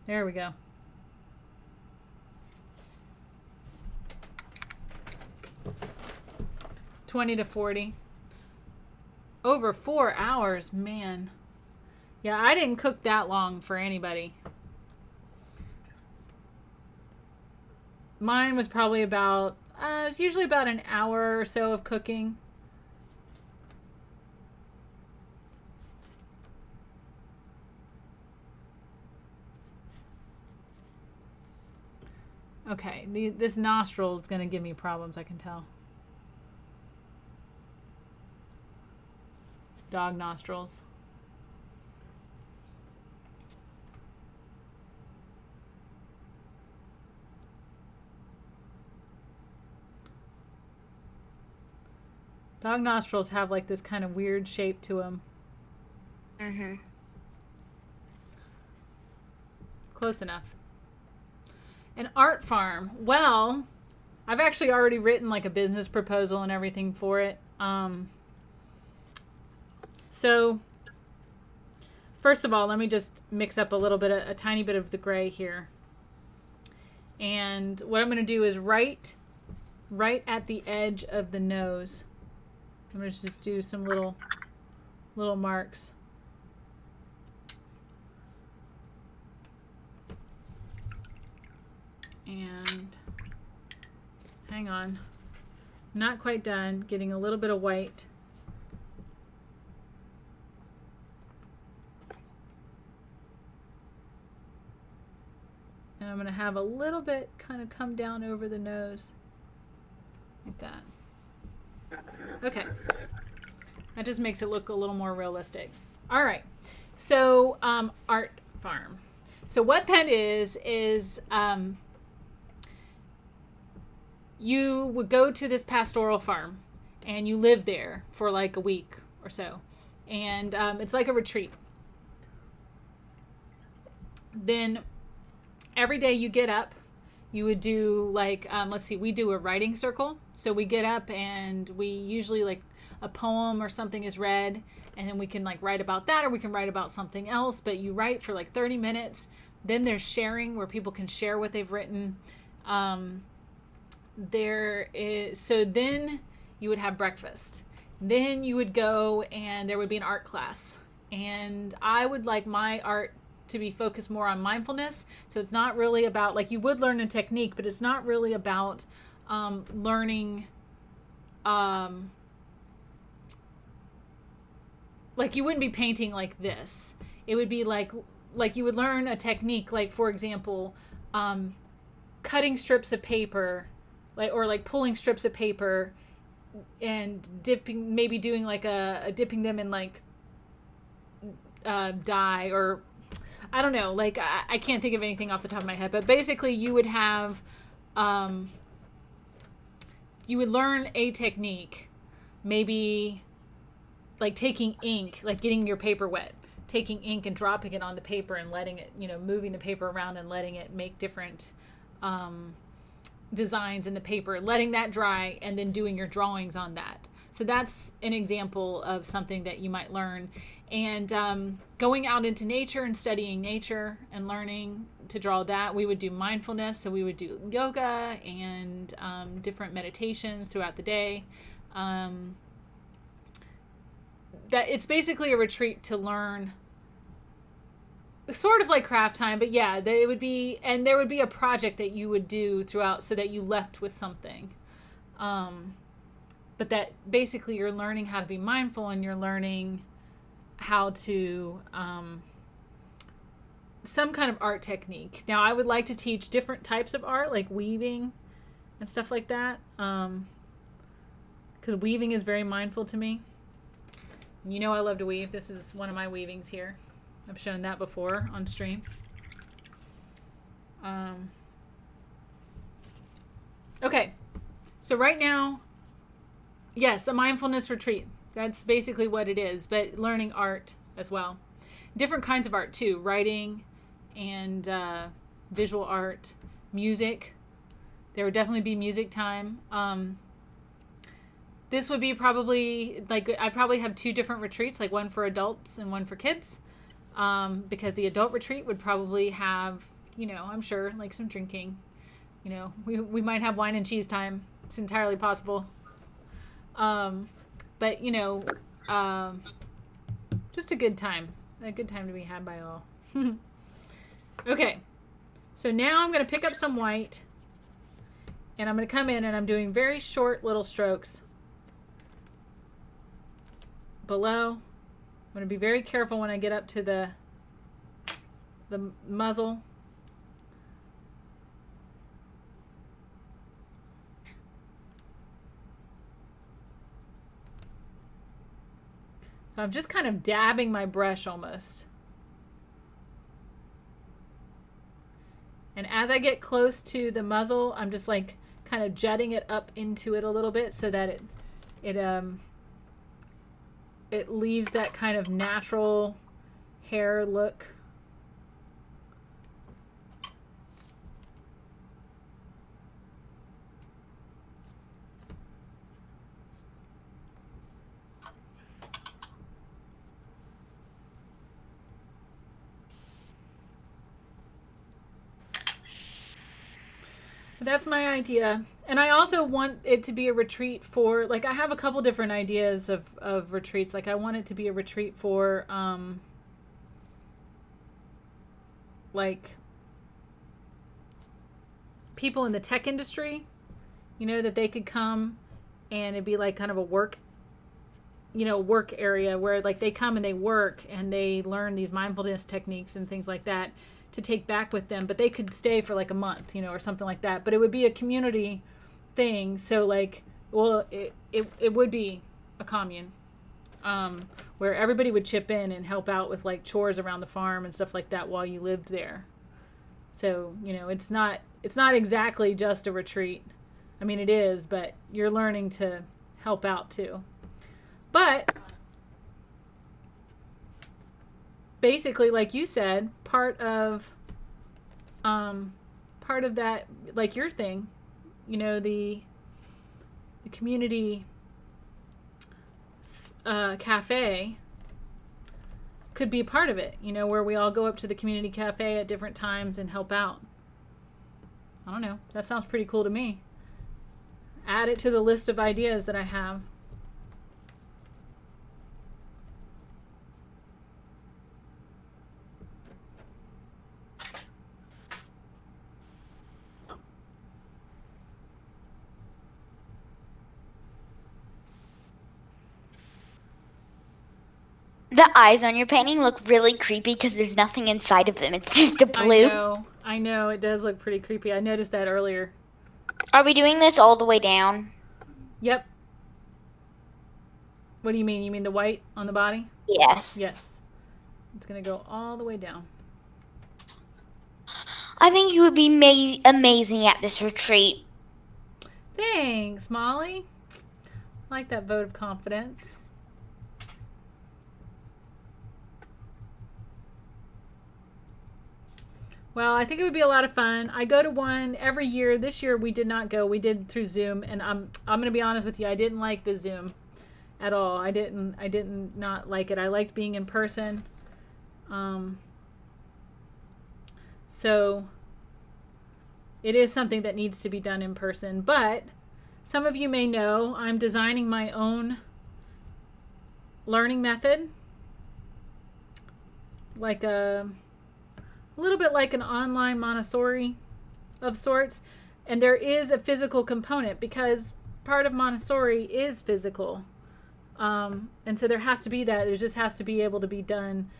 There we go. $20 to $40. Over 4 hours, man. Yeah, I didn't cook that long for anybody. Mine was probably about, it's usually about an hour or so of cooking. Okay, this nostril is going to give me problems, I can tell. Dog nostrils. Dog nostrils have like this kind of weird shape to them. Mm-hmm. Close enough. An art farm. Well, I've actually already written like a business proposal and everything for it. So first of all, let me just mix up a tiny bit of the gray here. And what I'm going to do is right at the edge of the nose. I'm going to just do some little marks. And hang on. Not quite done. Getting a little bit of white. And I'm going to have a little bit kind of come down over the nose. Like that. Okay. That just makes it look a little more realistic. All right. So, art farm. So what that is you would go to this pastoral farm and you live there for like a week or so. And it's like a retreat. Then every day you get up, you would do like, let's see, we do a writing circle. So we get up and we usually like a poem or something is read, and then we can like write about that, or we can write about something else, but you write for like 30 minutes. Then there's sharing where people can share what they've written. So then you would have breakfast. Then you would go and there would be an art class. And I would like my art to be focused more on mindfulness. So it's not really about, like, you would learn a technique, but it's not really about learning, like you wouldn't be painting like this. It would be like you would learn a technique, like for example, cutting strips of paper, like pulling strips of paper and dipping, maybe doing like a dipping them in like dye, or I don't know, like I can't think of anything off the top of my head, but basically you would have, you would learn a technique, maybe like taking ink, like getting your paper wet, taking ink and dropping it on the paper and letting it, moving the paper around and letting it make different designs in the paper, letting that dry, and then doing your drawings on that. So that's an example of something that you might learn. And going out into nature and studying nature and learning to draw that, we would do mindfulness. So we would do yoga and different meditations throughout the day. That it's basically a retreat to learn, sort of like craft time, but yeah, it would be, and there would be a project that you would do throughout so that you left with something. But that basically you're learning how to be mindful, and you're learning how to, some kind of art technique. Now I would like to teach different types of art, like weaving and stuff like that. Because weaving is very mindful to me. I love to weave. This is one of my weavings here. I've shown that before on stream. Okay. So right now, yes, a mindfulness retreat. That's basically what it is, but learning art as well. Different kinds of art too. Writing and visual art, music. There would definitely be music time. This would be probably, like, I'd probably have two different retreats, like one for adults and one for kids. Because the adult retreat would probably have, I'm sure, like some drinking. We might have wine and cheese time. It's entirely possible. But, just a good time. A good time to be had by all. Okay. So now I'm going to pick up some white. And I'm going to come in and I'm doing very short little strokes below. I'm going to be very careful when I get up to the muzzle. So I'm just kind of dabbing my brush almost. And as I get close to the muzzle, I'm just like kind of jutting it up into it a little bit so that it leaves that kind of natural hair look. That's my idea. And I also want it to be a retreat for, like, I have a couple different ideas of retreats. Like, I want it to be a retreat for, like, people in the tech industry, you know, that they could come and it'd be like kind of a work area where, like, they come and they work and they learn these mindfulness techniques and things like that to take back with them, but they could stay for like a month, or something like that. But it would be a community thing. So, like, well, it would be a commune, where everybody would chip in and help out with like chores around the farm and stuff like that while you lived there. So, it's not exactly just a retreat. I mean, it is, but you're learning to help out too. But basically, like you said, part of that, like your thing, the community cafe could be a part of it, where we all go up to the community cafe at different times and help out. I don't know. That sounds pretty cool to me. Add it to the list of ideas that I have. The eyes on your painting look really creepy because there's nothing inside of them. It's just a blue. I know. It does look pretty creepy. I noticed that earlier. Are we doing this all the way down? Yep. What do you mean? You mean the white on the body? Yes. Yes. It's going to go all the way down. I think you would be amazing at this retreat. Thanks, Molly. I like that vote of confidence. Well, I think it would be a lot of fun. I go to one every year. This year we did not go. We did through Zoom, and I'm going to be honest with you. I didn't like the Zoom at all. I didn't not like it. I liked being in person. So it is something that needs to be done in person. But some of you may know I'm designing my own learning method, like a little bit like an online Montessori of sorts. And there is a physical component because part of Montessori is physical. And so there has to be that. There just has to be able to be done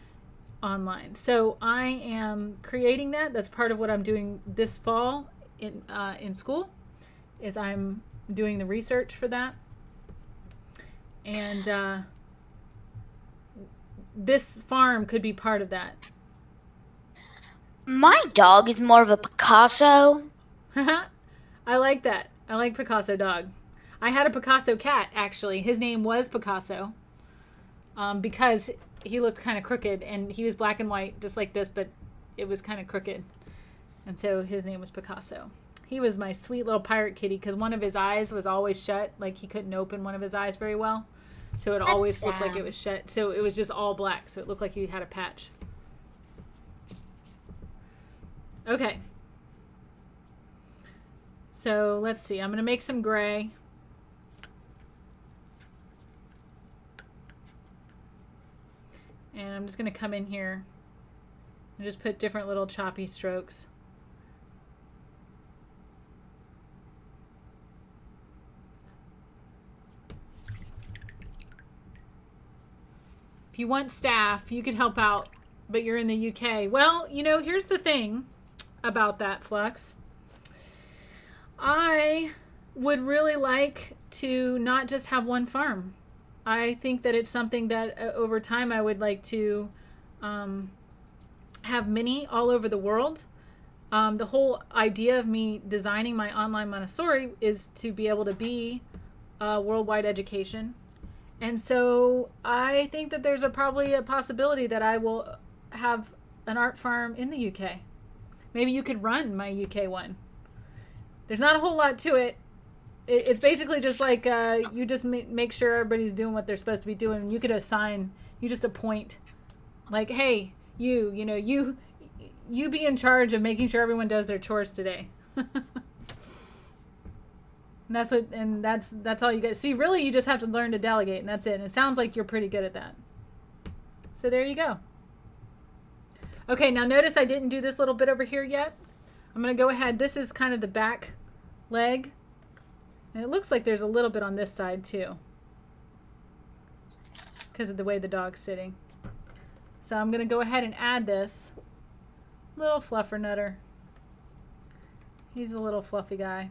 online. So I am creating that. That's part of what I'm doing this fall in school, is I'm doing the research for that. And this farm could be part of that. My dog is more of a Picasso. I like that. I like Picasso dog. I had a Picasso cat, actually. His name was Picasso, because he looked kind of crooked, and he was black and white, just like this, but it was kind of crooked. And so his name was Picasso. He was my sweet little pirate kitty because one of his eyes was always shut. Like, he couldn't open one of his eyes very well. So it always looked like it was shut. So it was just all black. So it looked like he had a patch. Okay. So let's see. I'm going to make some gray. And I'm just going to come in here and just put different little choppy strokes. If you want staff, you could help out, but you're in the UK. Well, here's the thing about that, Flux. I would really like to not just have one farm. I think that it's something that over time I would like to have many all over the world. The whole idea of me designing my online Montessori is to be able to be worldwide education. And so I think that there's probably a possibility that I will have an art farm in the UK. Maybe you could run my UK one. There's not a whole lot to it. It's basically just like you just make sure everybody's doing what they're supposed to be doing. You could you just appoint, like, hey, you be in charge of making sure everyone does their chores today. And that's all you get. See, really, you just have to learn to delegate, and that's it. And it sounds like you're pretty good at that. So there you go. Okay, now notice I didn't do this little bit over here yet. I'm going to go ahead. This is kind of the back leg. And it looks like there's a little bit on this side too, because of the way the dog's sitting. So I'm going to go ahead and add this little fluffer nutter. He's a little fluffy guy.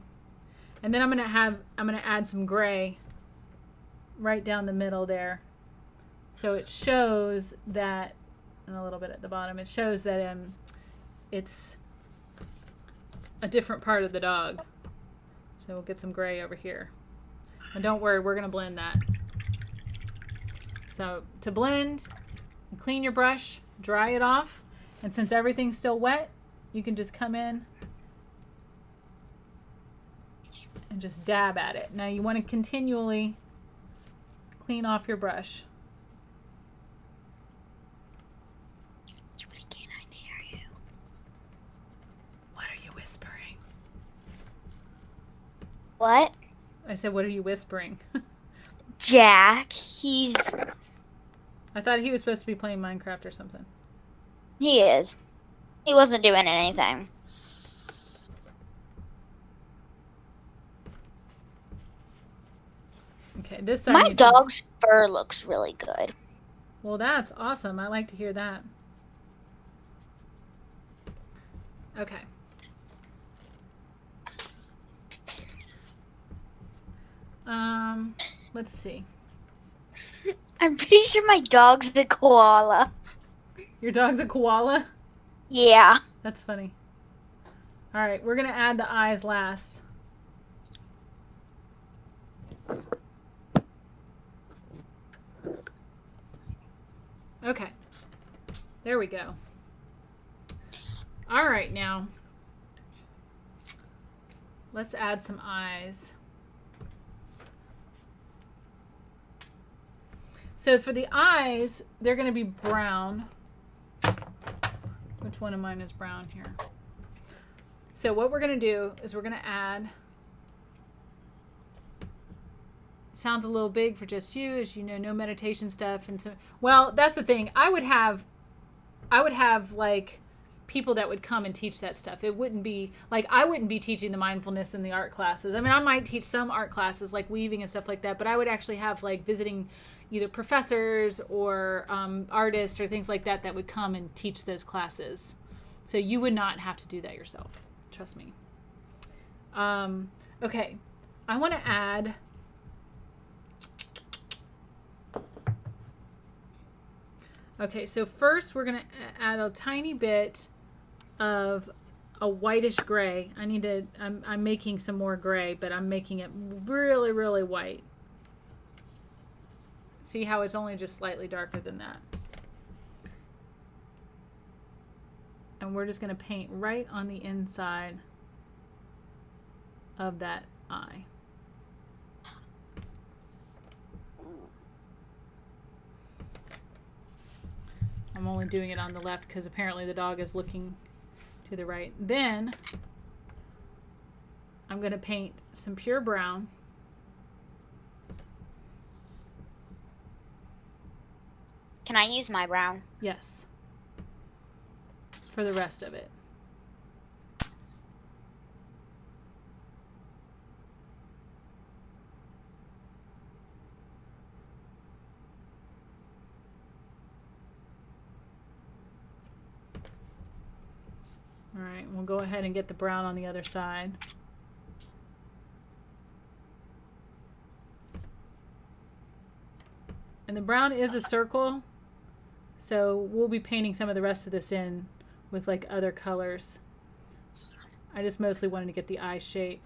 And then I'm going to add some gray right down the middle there. So it shows that, and a little bit at the bottom, it shows that it's a different part of the dog. So we'll get some gray over here. And don't worry, we're going to blend that. So to blend, clean your brush, dry it off. And since everything's still wet, you can just come in and just dab at it. Now you want to continually clean off your brush. Julie, can I hear you? What are you whispering? What? I said, what are you whispering? Jack, I thought he was supposed to be playing Minecraft or something. He is. He wasn't doing anything. Okay, this side. My dog's fur looks really good. Well, that's awesome. I like to hear that. Okay. Let's see. I'm pretty sure my dog's a koala. Your dog's a koala? Yeah. That's funny. All right, we're going to add the eyes last. Okay. There we go. All right, now let's add some eyes. So for the eyes, they're going to be brown. Which one of mine is brown here? So what we're going to do is we're going to add, it sounds a little big for just you, as you know, no meditation stuff. And so, well, that's the thing. I would have like people that would come and teach that stuff. It wouldn't be like, I wouldn't be teaching the mindfulness in the art classes. I mean, I might teach some art classes like weaving and stuff like that, but I would actually have like visiting either professors or artists or things like that that would come and teach those classes. So you would not have to do that yourself. Trust me. Okay. I want to add okay, so first we're going to add a tiny bit of a whitish gray. I'm making some more gray, but I'm making it really, really white. See how it's only just slightly darker than that. And we're just going to paint right on the inside of that eye. I'm only doing it on the left because apparently the dog is looking to the right. Then I'm going to paint some pure brown. Can I use my brown? Yes. For the rest of it. All right, we'll go ahead and get the brown on the other side. And the brown is a circle, so we'll be painting some of the rest of this in with like other colors. I just mostly wanted to get the eye shape.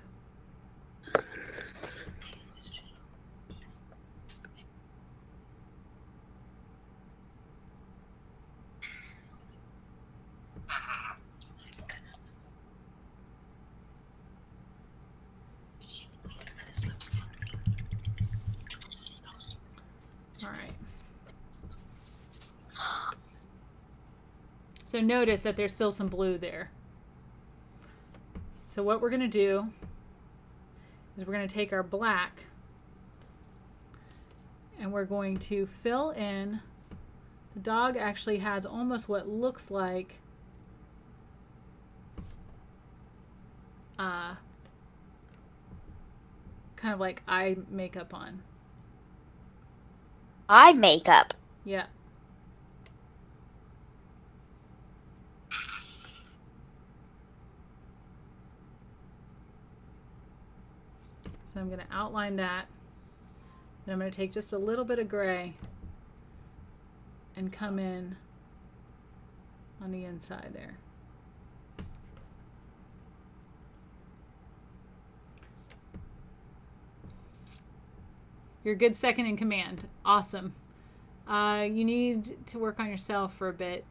All right. So notice that there's still some blue there. So what we're going to do is we're going to take our black and we're going to fill in. The dog actually has almost what looks like kind of like eye makeup on. Eye makeup? Yeah. So I'm going to outline that. Then I'm going to take just a little bit of gray and come in on the inside there. You're a good second in command. Awesome. You need to work on yourself for a bit.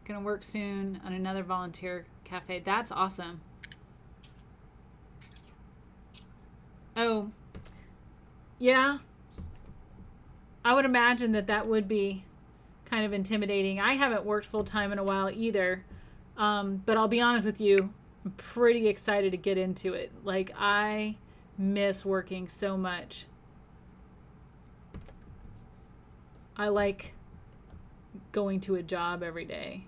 Gonna work soon on another volunteer cafe. That's awesome. Oh, yeah. I would imagine that that would be kind of intimidating. I haven't worked full time in a while either. But I'll be honest with you, I'm pretty excited to get into it. Like, I miss working so much. I like going to a job every day.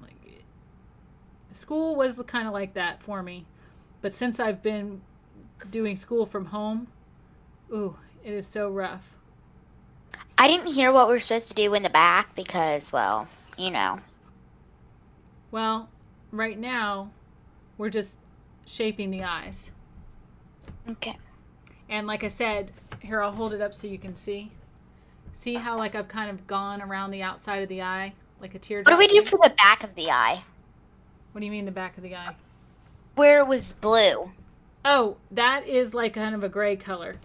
Like, school was kind of like that for me. But since I've been doing school from home, ooh, it is so rough. I didn't hear what we're supposed to do in the back because, well, you know. Well, right now, we're just shaping the eyes. Okay. And like I said, here, I'll hold it up so you can see. See how like I've kind of gone around the outside of the eye, like a teardrop? What do we do for the back of the eye? What do you mean the back of the eye? Where it was blue. Oh, that is like kind of a gray color.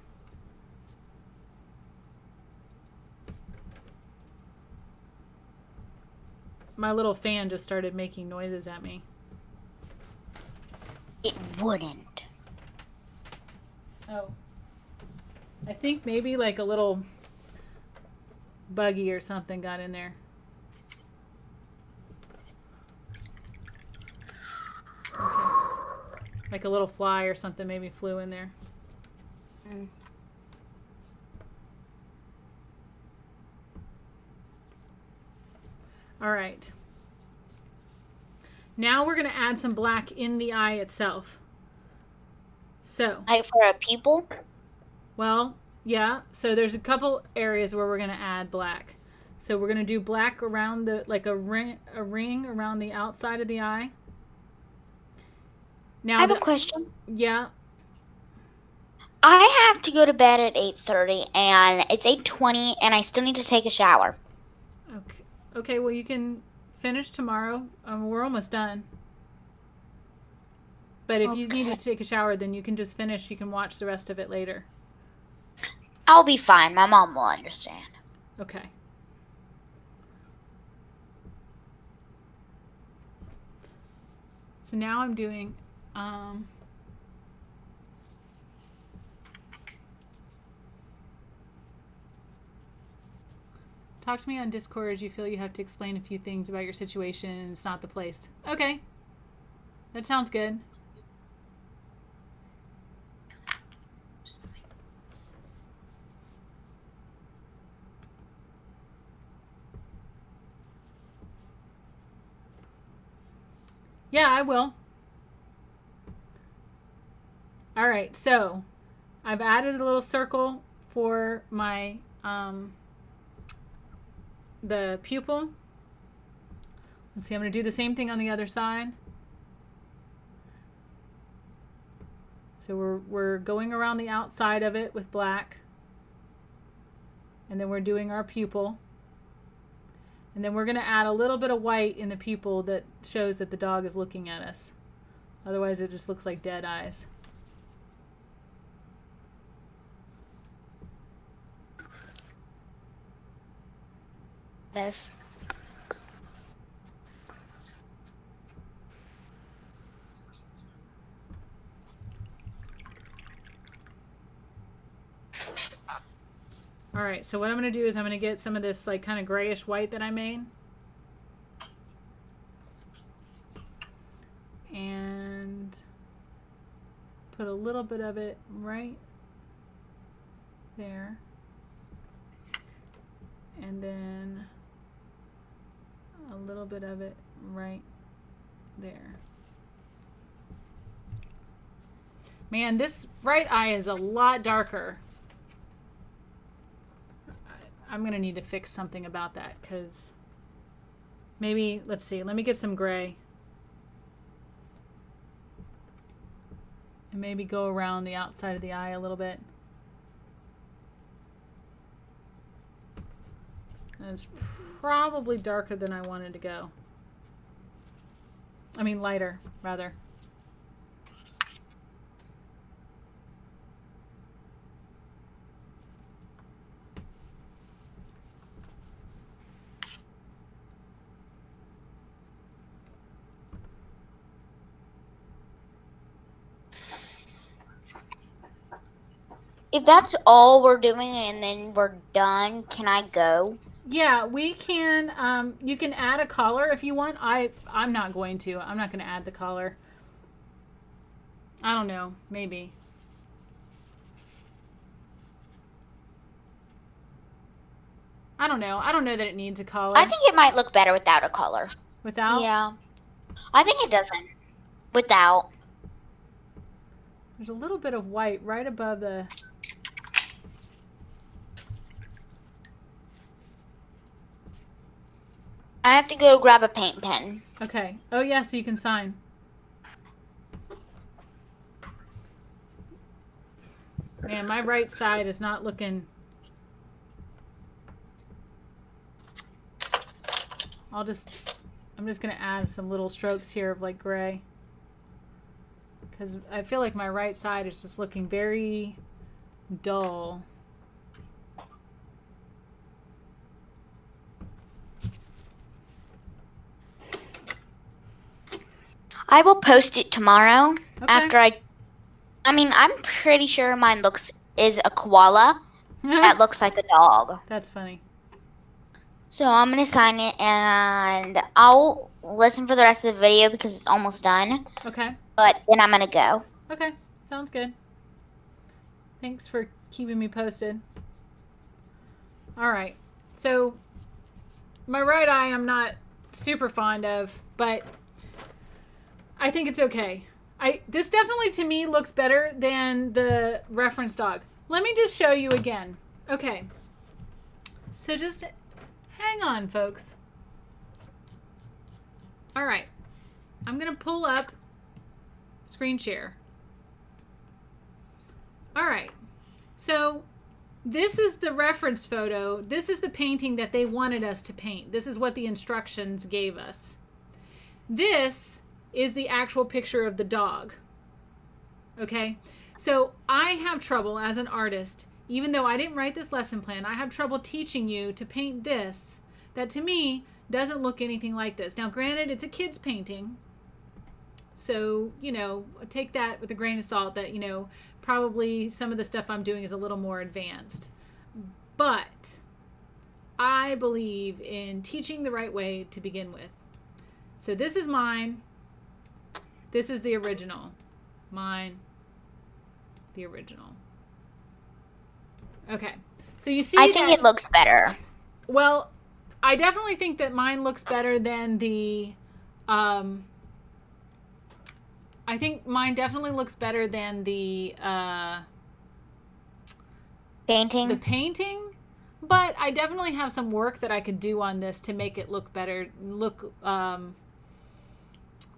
My little fan just started making noises at me. It wouldn't. Oh. I think maybe like a little buggy or something got in there. Okay. Like a little fly or something maybe flew in there. Mm. All right. Now we're going to add some black in the eye itself. So. Like for a pupil? Well, yeah. So there's a couple areas where we're going to add black. So we're going to do black around the, like a ring around the outside of the eye. Now I have a question. Yeah. I have to go to bed at 8:30 and it's 8:20 and I still need to take a shower. Okay. Okay, well you can finish tomorrow. We're almost done. But if you need to take a shower, then you can just finish. You can watch the rest of it later. I'll be fine. My mom will understand. Okay. So now I'm doing talk to me on Discord as you feel you have to explain a few things about your situation and it's not the place. Okay. That sounds good. Yeah, I will. All right, so I've added a little circle for my the pupil. Let's see, I'm going to do the same thing on the other side. So we're going around the outside of it with black. And then we're doing our pupil. And then we're going to add a little bit of white in the pupil that shows that the dog is looking at us. Otherwise, it just looks like dead eyes. Yes. All right, so what I'm going to do is I'm going to get some of this like kind of grayish white that I made. And put a little bit of it right there. And then a little bit of it right there. Man, this right eye is a lot darker. I'm going to need to fix something about that because maybe, let's see, let me get some gray. And maybe go around the outside of the eye a little bit. And it's probably darker than I wanted to go. I mean lighter, rather. If that's all we're doing and then we're done, can I go? Yeah, we can. You can add a collar if you want. I'm not going to. I'm not going to add the collar. I don't know. Maybe. I don't know. I don't know that it needs a collar. I think it might look better without a collar. Without? Yeah. I think it doesn't. Without. There's a little bit of white right above the... I have to go grab a paint pen. Okay. Oh, yeah, so you can sign. Man, my right side is not looking... I'm just going to add some little strokes here of like gray. Because I feel like my right side is just looking very dull. I will post it tomorrow Okay. after I mean, I'm pretty sure mine is a koala that looks like a dog. That's funny. So I'm going to sign it and I'll listen for the rest of the video because it's almost done. Okay. But then I'm going to go. Okay. Sounds good. Thanks for keeping me posted. All right. So my right eye I'm not super fond of, but I think it's okay. This definitely to me looks better than the reference dog. Let me just show you again. Okay. So just hang on, folks. All right. I'm going to pull up screen share. All right. So this is the reference photo. This is the painting that they wanted us to paint. This is what the instructions gave us. This is the actual picture of the dog. Okay? So I have trouble as an artist, even though I didn't write this lesson plan, I have trouble teaching you to paint this that to me doesn't look anything like this. Now, granted, it's a kid's painting. So, you know, take that with a grain of salt that, you know, probably some of the stuff I'm doing is a little more advanced. But I believe in teaching the right way to begin with. So this is mine. This is the original. Mine. The original. Okay. So you see I think it looks better. Well, I definitely think that mine looks better than the... I think mine definitely looks better than the painting. The painting, but I definitely have some work that I could do on this to make it look better, look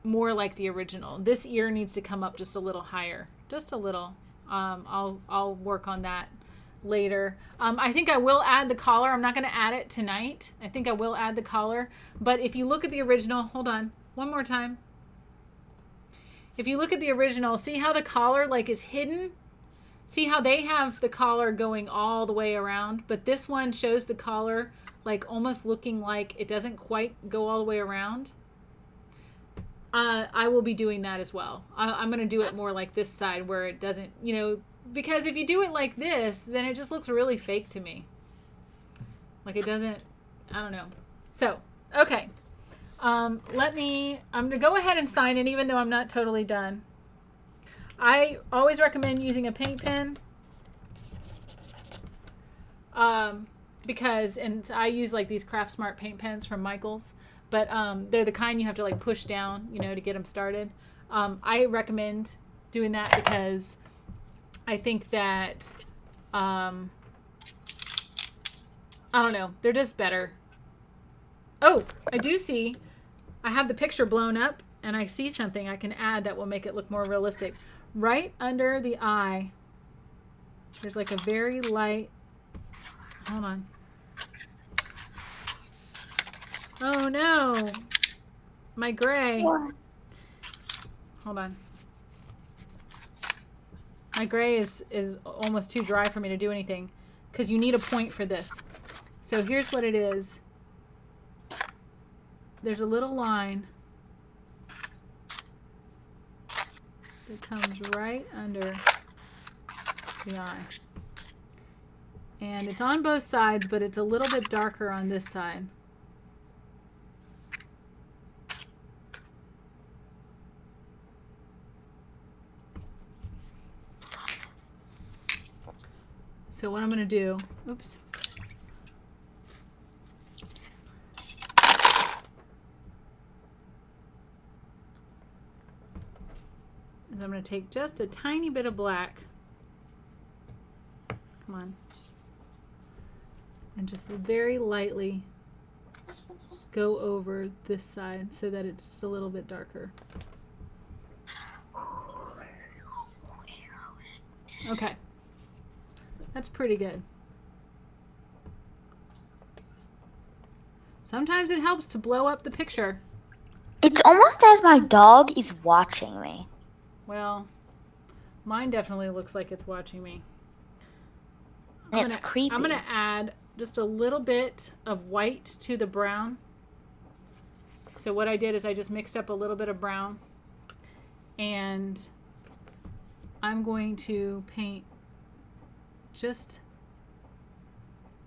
more like the original. This ear needs to come up just a little higher, just a little. I'll work on that later. I think I will add the collar. I'm not going to add it tonight. I think I will add the collar. But if you look at the original, hold on, one more time. If you look at the original, see how the collar like is hidden? See how they have the collar going all the way around, but this one shows the collar like almost looking like it doesn't quite go all the way around. I will be doing that as well. I'm going to do it more like this side where it doesn't, you know, because if you do it like this, then it just looks really fake to me. Like it doesn't, I don't know. So, okay. I'm going to go ahead and sign it even though I'm not totally done. I always recommend using a paint pen. Because, and I use like these Craft Smart paint pens from Michaels, but they're the kind you have to like push down, you know, to get them started. I recommend doing that because I think that, I don't know, they're just better. Oh, I do see, I have the picture blown up and I see something I can add that will make it look more realistic. Right under the eye, there's like a very light, hold on. Oh no, my gray. What? Hold on. My gray is almost too dry for me to do anything because you need a point for this. So here's what it is. There's a little line that comes right under the eye. And it's on both sides, but it's a little bit darker on this side. So what I'm going to do, oops. Is I'm going to take just a tiny bit of black. Come on. And just very lightly go over this side so that it's just a little bit darker. Okay. That's pretty good. Sometimes it helps to blow up the picture. It's almost as my dog is watching me. Well, mine definitely looks like it's watching me. It's creepy. I'm going to add just a little bit of white to the brown. So what I did is I just mixed up a little bit of brown. And I'm going to paint just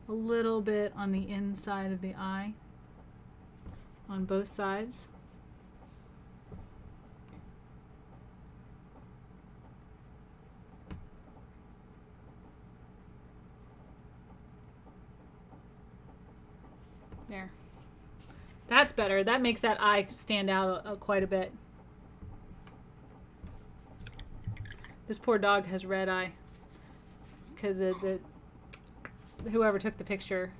a little bit on the inside of the eye on both sides. There. That's better. That makes that eye stand out quite a bit. This poor dog has red eye. Because whoever took the picture.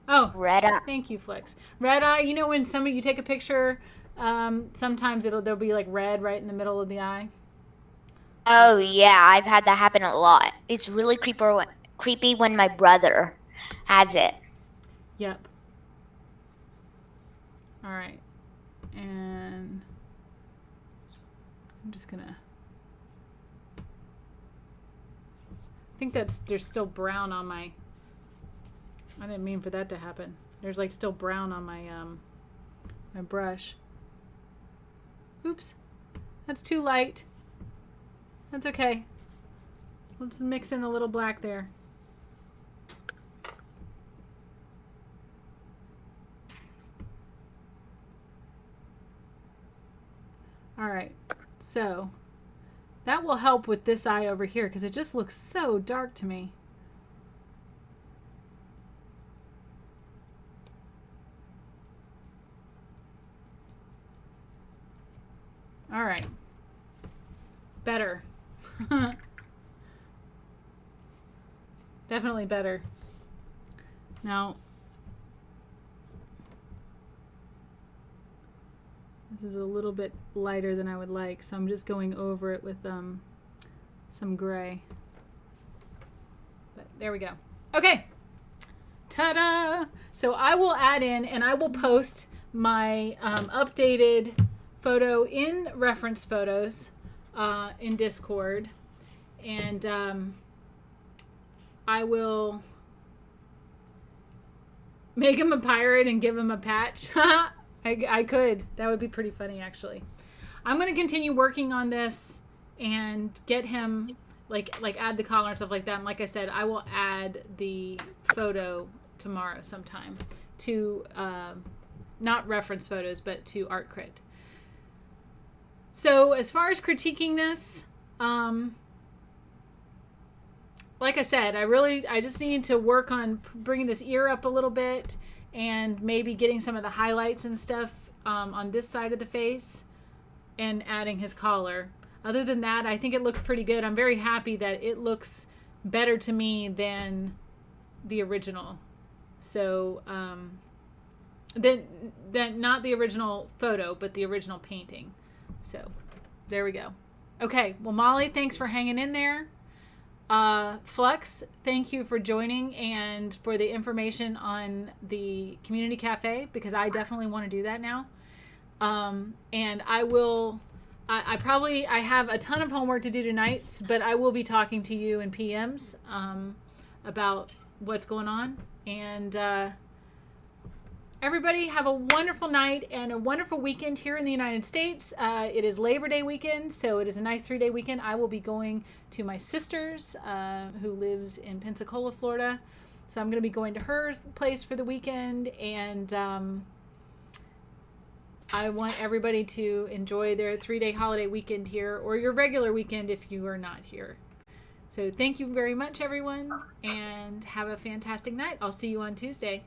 Oh, red eye. Thank you, Flex. Red eye. You know when you take a picture, sometimes there'll be like red right in the middle of the eye. Oh yeah, I've had that happen a lot. It's really creepy when my brother has it. Yep. All right, and I'm just gonna. I think there's still brown on my. I didn't mean for that to happen. There's like still brown on my my brush. Oops, that's too light. That's okay. We'll just mix in a little black there. All right, so that will help with this eye over here because it just looks so dark to me. All right, better. Definitely better. Now, this is a little bit lighter than I would like, so I'm just going over it with some gray. But there we go. Okay. Ta-da! So I will add in and I will post my updated photo in reference photos in Discord. And I will make him a pirate and give him a patch. I could. That would be pretty funny, actually. I'm going to continue working on this and get him, like add the collar and stuff like that. And like I said, I will add the photo tomorrow sometime to, not reference photos, but to ArtCrit. So as far as critiquing this, like I said, I just need to work on bringing this ear up a little bit and maybe getting some of the highlights and stuff on this side of the face and adding his collar. Other than that, I think it looks pretty good. I'm very happy that it looks better to me than the original. So, then not the original photo, but the original painting. So, there we go. Okay, well, Molly, thanks for hanging in there. Flux, thank you for joining and for the information on the community cafe, because I definitely want to do that now. And I have a ton of homework to do tonight, but I will be talking to you in PMs about what's going on. And everybody have a wonderful night and a wonderful weekend here in the United States. It is Labor Day weekend, so it is a nice 3-day weekend. I will be going to my sister's, who lives in Pensacola, Florida. So I'm going to be going to her place for the weekend, and I want everybody to enjoy their 3-day holiday weekend here, or your regular weekend if you are not here. So thank you very much, everyone, and have a fantastic night. I'll see you on Tuesday.